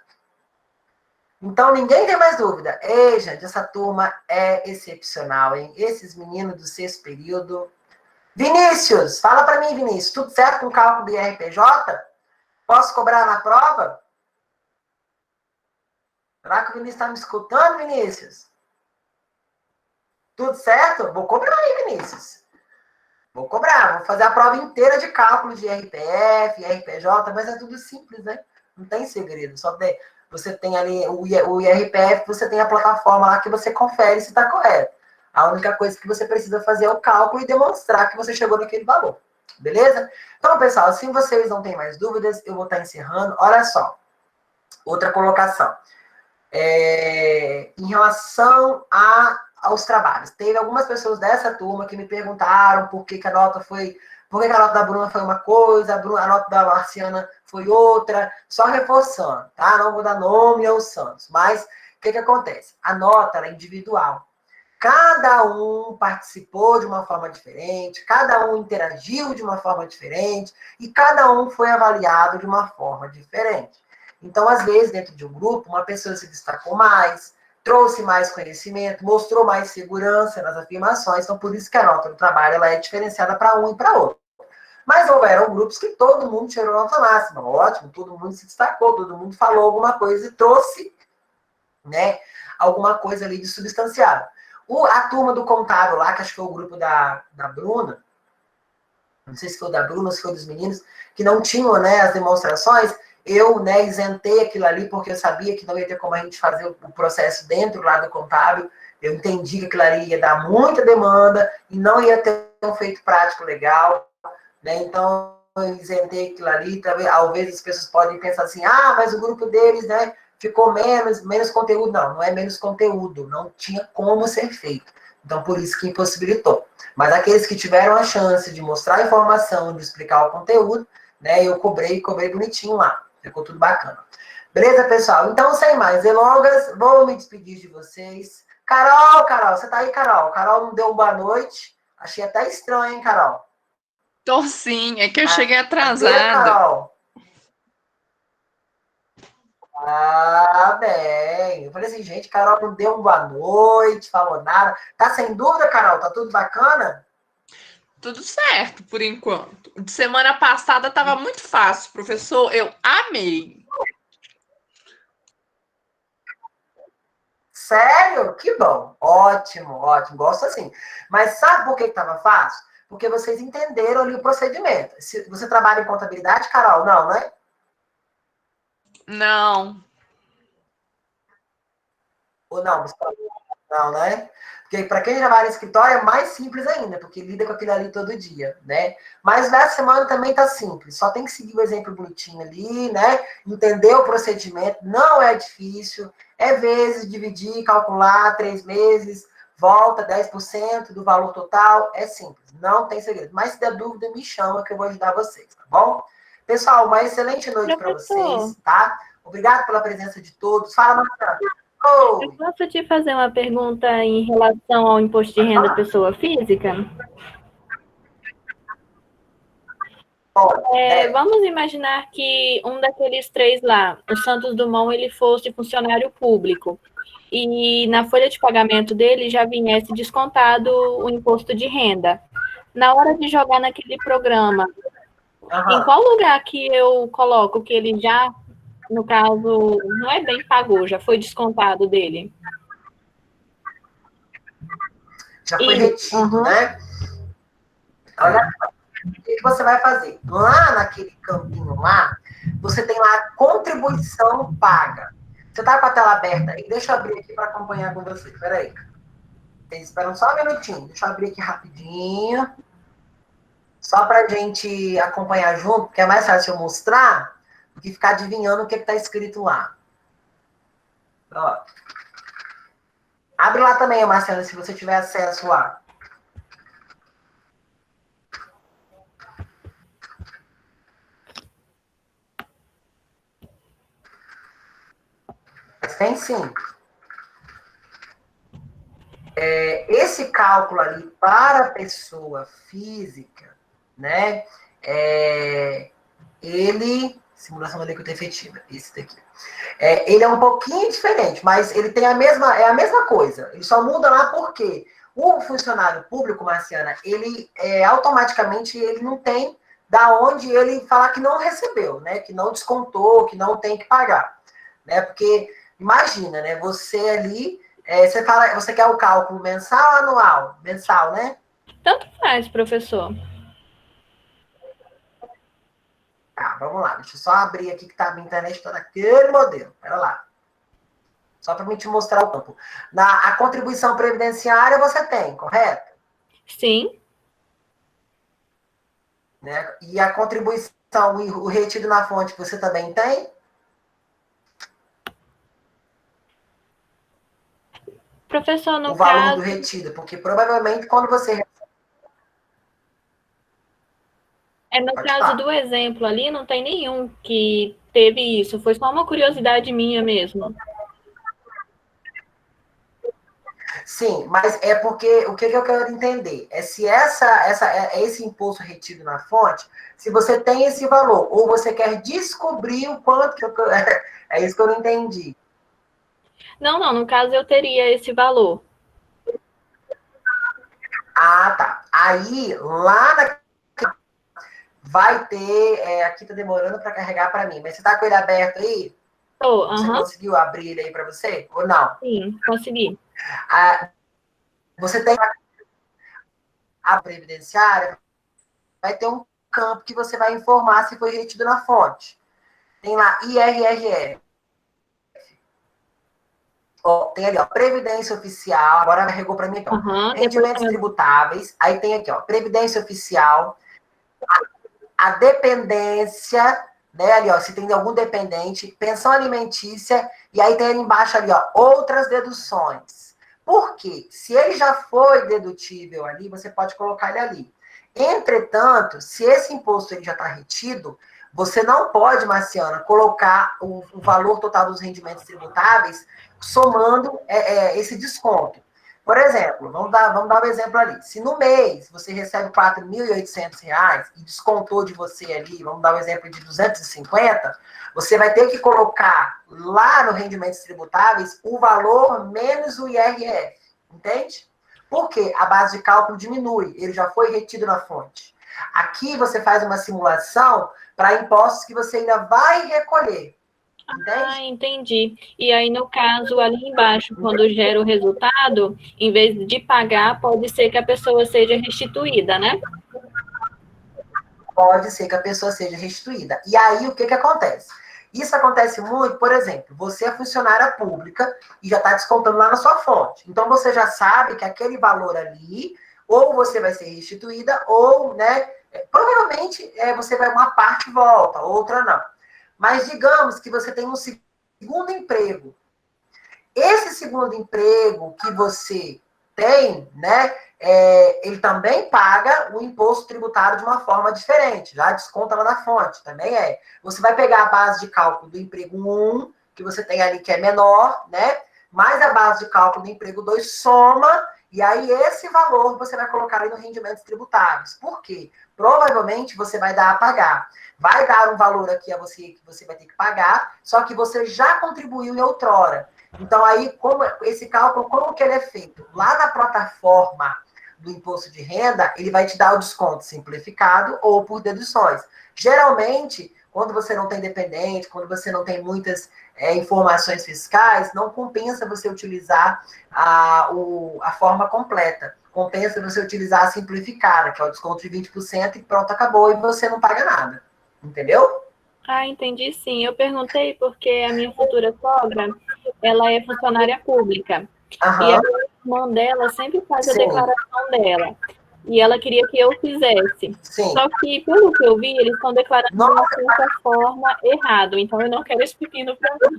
Então, ninguém tem mais dúvida. Ei, gente, essa turma é excepcional, hein? Esses meninos do 6º período. Vinícius, fala para mim, Vinícius. Tudo certo com o cálculo do IRPJ? Posso cobrar na prova? Será que o Vinícius está me escutando, Vinícius? Tudo certo? Vou cobrar aí, Vinícius. Vou cobrar, vou fazer a prova inteira de cálculo de RPF, RPJ, mas é tudo simples, né? Não tem segredo. Você tem ali o IRPF, você tem a plataforma lá que você confere se está correto. A única coisa que você precisa fazer é o cálculo e demonstrar que você chegou naquele valor. Beleza? Então, pessoal, se vocês não têm mais dúvidas, eu vou estar encerrando. Olha só. Outra colocação. Em relação aos trabalhos. Teve algumas pessoas dessa turma que me perguntaram por que a nota da Bruna foi uma coisa, a nota da Marciana foi outra, só reforçando, tá? Não vou dar nome aos santos, mas o que acontece? A nota ela é individual. Cada um participou de uma forma diferente, cada um interagiu de uma forma diferente e cada um foi avaliado de uma forma diferente. Então, às vezes, dentro de um grupo, uma pessoa se destacou mais, trouxe mais conhecimento, mostrou mais segurança nas afirmações. Então, por isso que a nota do trabalho ela é diferenciada para um e para outro. Mas houveram grupos que todo mundo tirou nota máxima. Ótimo, todo mundo se destacou, todo mundo falou alguma coisa e trouxe, né, alguma coisa ali de substanciado. A turma do contábil lá, que acho que foi o grupo da Bruna, não sei se foi da Bruna ou se foi dos meninos, que não tinham, né, as demonstrações, eu, né, isentei aquilo ali porque eu sabia que não ia ter como a gente fazer o processo dentro lá do contábil. Eu entendi que aquilo ali ia dar muita demanda e não ia ter um feito prático legal, né? Então, eu isentei aquilo ali. Talvez, às vezes as pessoas podem pensar assim, mas o grupo deles, né, ficou menos conteúdo. Não é menos conteúdo, não tinha como ser feito. Então, por isso que impossibilitou. Mas aqueles que tiveram a chance de mostrar a informação, de explicar o conteúdo, né, eu cobrei bonitinho lá. Ficou tudo bacana. Beleza, pessoal? Então, sem mais delongas, vou me despedir de vocês. Carol, você tá aí, Carol? Carol não deu boa noite. Achei até estranho, hein, Carol? Tô sim, é que eu cheguei Cadê, atrasada. Carol? Bem. Eu falei assim, gente, Carol não deu boa noite, falou nada. Tá sem dúvida, Carol? Tá tudo bacana? Tudo certo, por enquanto. De semana passada tava muito fácil, professor. Eu amei. Sério? Que bom. Ótimo. Gosto assim. Mas sabe por que estava fácil? Porque vocês entenderam ali o procedimento. Se você trabalha em contabilidade, Carol? Não, né? Não. Ou não? Não, né? Porque para quem trabalha em escritório é mais simples ainda, porque lida com aquilo ali todo dia, né? Mas na semana também tá simples, só tem que seguir o exemplo bonitinho ali, né? Entender o procedimento, não é difícil, é vezes, dividir, calcular, 3 meses, volta 10% do valor total, é simples, não tem segredo. Mas se der dúvida, me chama que eu vou ajudar vocês, tá bom? Pessoal, uma excelente noite para vocês, tá? Obrigado pela presença de todos. Fala, Marcelo. Eu posso te fazer uma pergunta em relação ao imposto de renda pessoa física? Vamos imaginar que um daqueles 3 lá, o Santos Dumont, ele fosse funcionário público e na folha de pagamento dele já viesse descontado o imposto de renda. Na hora de jogar naquele programa, em qual lugar que eu coloco que ele já, no caso, não é bem pagou, já foi descontado dele? Já foi retido, né? Olha, o que você vai fazer? Lá naquele campinho lá, você tem lá contribuição paga. Você tá com a tela aberta aí? Deixa eu abrir aqui para acompanhar com você. Peraí. Vocês esperam só um minutinho. Deixa eu abrir aqui rapidinho. Só para a gente acompanhar junto, porque é mais fácil eu mostrar do que ficar adivinhando o que está escrito lá. Ó. Abre lá também, Marcelo, se você tiver acesso lá. Mas tem sim. Esse cálculo ali para a pessoa física, né? Ele... Simulação da alíquota efetiva, esse daqui. Ele é um pouquinho diferente, mas ele tem a mesma coisa. Ele só muda lá porque o funcionário público, Marciana, ele automaticamente ele não tem da onde ele falar que não recebeu, né? Que não descontou, que não tem que pagar, né? Porque imagina, né? Você ali Você quer o cálculo mensal ou anual? Mensal, né? Tanto faz, professor. Tá, vamos lá. Deixa eu só abrir aqui que tá a minha internet está naquele modelo. Pera lá. Só para mim te mostrar o campo. A contribuição previdenciária você tem, correto? Sim. Né? E a contribuição, o retido na fonte, você também tem? Professor, no O valor caso... do retido, porque provavelmente quando você... No Pode caso falar. do exemplo ali, não tem nenhum que teve isso. Foi só uma curiosidade minha mesmo. Sim, mas é porque o que eu quero entender é se esse imposto retido na fonte, se você tem esse valor, ou você quer descobrir o quanto que é isso que eu não entendi. Não, no caso eu teria esse valor. Ah, tá. Aí, lá na vai ter, aqui tá demorando para carregar para mim, mas você tá com ele aberto aí? Você conseguiu abrir ele aí para você? Ou não? Sim, consegui. Você tem a previdenciária, vai ter um campo que você vai informar se foi retido na fonte. Tem lá IRRF. Tem ali, ó, Previdência Oficial, agora carregou para mim aqui, ó. Rendimentos tributáveis, aí tem aqui, ó, Previdência Oficial, a dependência, né, ali, ó, se tem algum dependente, pensão alimentícia, e aí tem ali embaixo ali, ó, outras deduções. Por quê? Se ele já foi dedutível ali, você pode colocar ele ali. Entretanto, se esse imposto ele já está retido, você não pode, Marciana, colocar o valor total dos rendimentos tributáveis somando esse desconto. Por exemplo, vamos dar um exemplo ali. Se no mês você recebe R$ 4.800 e descontou de você ali, vamos dar um exemplo de 250, você vai ter que colocar lá no rendimentos tributáveis o valor menos o IRF, entende? Porque a base de cálculo diminui, ele já foi retido na fonte. Aqui você faz uma simulação para impostos que você ainda vai recolher. Entende? Entendi. E aí, no caso, ali embaixo, quando gera o resultado, em vez de pagar, pode ser que a pessoa seja restituída, né? Pode ser que a pessoa seja restituída. E aí, o que acontece? Isso acontece muito, por exemplo, você é funcionária pública e já está descontando lá na sua fonte. Então, você já sabe que aquele valor ali, ou você vai ser restituída, ou, né, provavelmente você vai uma parte volta, outra não. Mas digamos que você tem um segundo emprego. Esse segundo emprego que você tem, né, ele também paga o imposto tributário de uma forma diferente, já desconta lá na fonte, também é. Você vai pegar a base de cálculo do emprego 1, que você tem ali que é menor, né, mais a base de cálculo do emprego 2, soma, e aí esse valor você vai colocar aí no rendimentos tributáveis. Por quê? Provavelmente você vai dar a pagar. Vai dar um valor aqui a você que você vai ter que pagar, só que você já contribuiu em outrora. Então, aí, como esse cálculo, como que ele é feito? Lá na plataforma do imposto de renda, ele vai te dar o desconto simplificado ou por deduções. Geralmente, quando você não tem dependente, quando você não tem muitas informações fiscais, não compensa você utilizar a forma completa. Compensa você utilizar a simplificada, que é o desconto de 20% e pronto, acabou, e você não paga nada. Entendeu? Entendi sim. Eu perguntei porque a minha futura sogra, ela é funcionária pública. E a irmã dela sempre faz a declaração dela. E ela queria que eu fizesse. Sim. Só que, pelo que eu vi, eles estão declarando de uma certa forma errado. Então, eu não quero esse pepino para mim.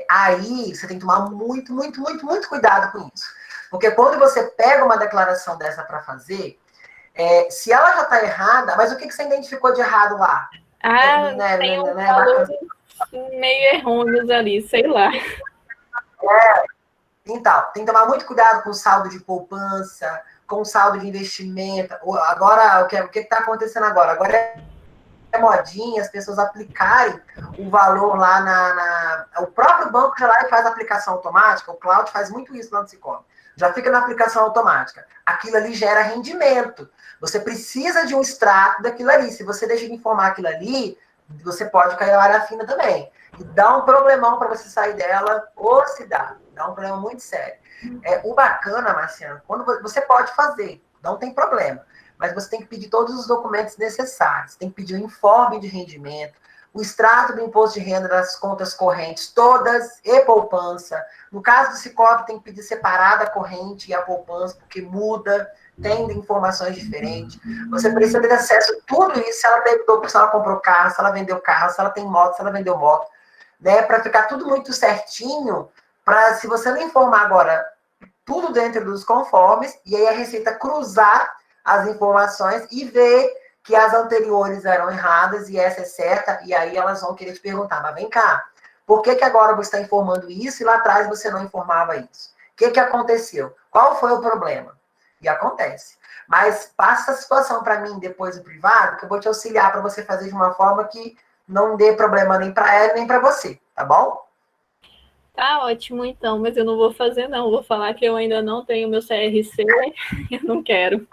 Aí, você tem que tomar muito, muito, muito, muito cuidado com isso. Porque quando você pega uma declaração dessa para fazer, se ela já está errada, mas o que você identificou de errado lá? Tem uns valores meio errôneos ali, sei lá. Então, tem que tomar muito cuidado com o saldo de poupança, com o saldo de investimento. Agora, o que está acontecendo agora? Agora é modinha as pessoas aplicarem o valor lá o próprio banco já lá e faz a aplicação automática, o Cloud faz muito isso lá no Sicoob. Já fica na aplicação automática. Aquilo ali gera rendimento. Você precisa de um extrato daquilo ali. Se você deixa de informar aquilo ali, você pode cair na malha fina também. E dá um problemão para você sair dela, ou se dá um problema muito sério. O bacana, Marciano, quando você pode fazer, não tem problema, mas você tem que pedir todos os documentos necessários. Tem que pedir o informe de rendimento, o extrato do imposto de renda das contas correntes, todas, e poupança. No caso do Sicoob, tem que pedir separada a corrente e a poupança, porque muda, tem informações diferentes. Você precisa ter acesso a tudo isso, se ela debitou, se ela comprou carro, se ela vendeu carro, se ela tem moto, se ela vendeu moto, né? Para ficar tudo muito certinho, para, se você não informar agora, tudo dentro dos conformes, e aí a Receita cruzar as informações e ver que as anteriores eram erradas e essa é certa, e aí elas vão querer te perguntar, mas vem cá, por que agora você está informando isso e lá atrás você não informava isso? O que aconteceu? Qual foi o problema? E acontece. Mas passa a situação para mim depois do privado, que eu vou te auxiliar para você fazer de uma forma que não dê problema nem para ela nem para você, tá bom? Tá ótimo, então, mas eu não vou fazer, não. Vou falar que eu ainda não tenho meu CRC, eu não quero.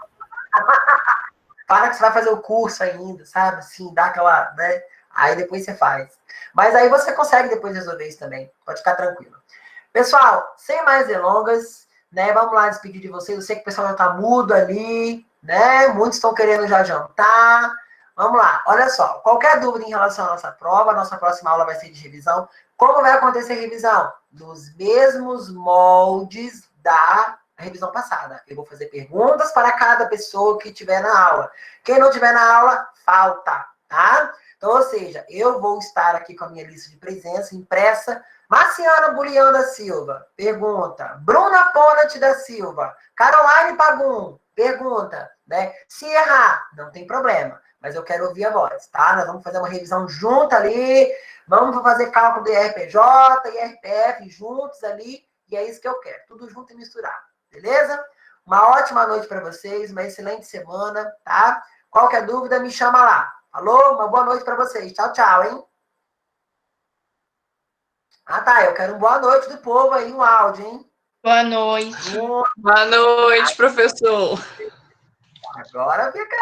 Para que você vai fazer o curso ainda, sabe? Assim, dá aquela, né? Aí depois você faz. Mas aí você consegue depois resolver isso também. Pode ficar tranquilo. Pessoal, sem mais delongas, né? Vamos lá despedir de vocês. Eu sei que o pessoal já tá mudo ali, né? Muitos estão querendo já jantar. Vamos lá. Olha só. Qualquer dúvida em relação à nossa prova, a nossa próxima aula vai ser de revisão. Como vai acontecer a revisão? Nos mesmos moldes da revisão passada. Eu vou fazer perguntas para cada pessoa que estiver na aula. Quem não estiver na aula, falta, tá? Então, ou seja, eu vou estar aqui com a minha lista de presença impressa. Marciana Bulião da Silva, pergunta. Bruna Ponat da Silva. Caroline Pagum, pergunta, né? Se errar, não tem problema, mas eu quero ouvir a voz, tá? Nós vamos fazer uma revisão junto ali, vamos fazer cálculo do IRPJ e IRPF juntos ali, e é isso que eu quero, tudo junto e misturado, beleza? Uma ótima noite para vocês, uma excelente semana, tá? Qualquer dúvida, me chama lá. Alô? Uma boa noite para vocês. Tchau, tchau, hein? Ah, tá. Eu quero uma boa noite do povo aí, um áudio, hein? Boa noite. Boa noite, professor. Agora fica.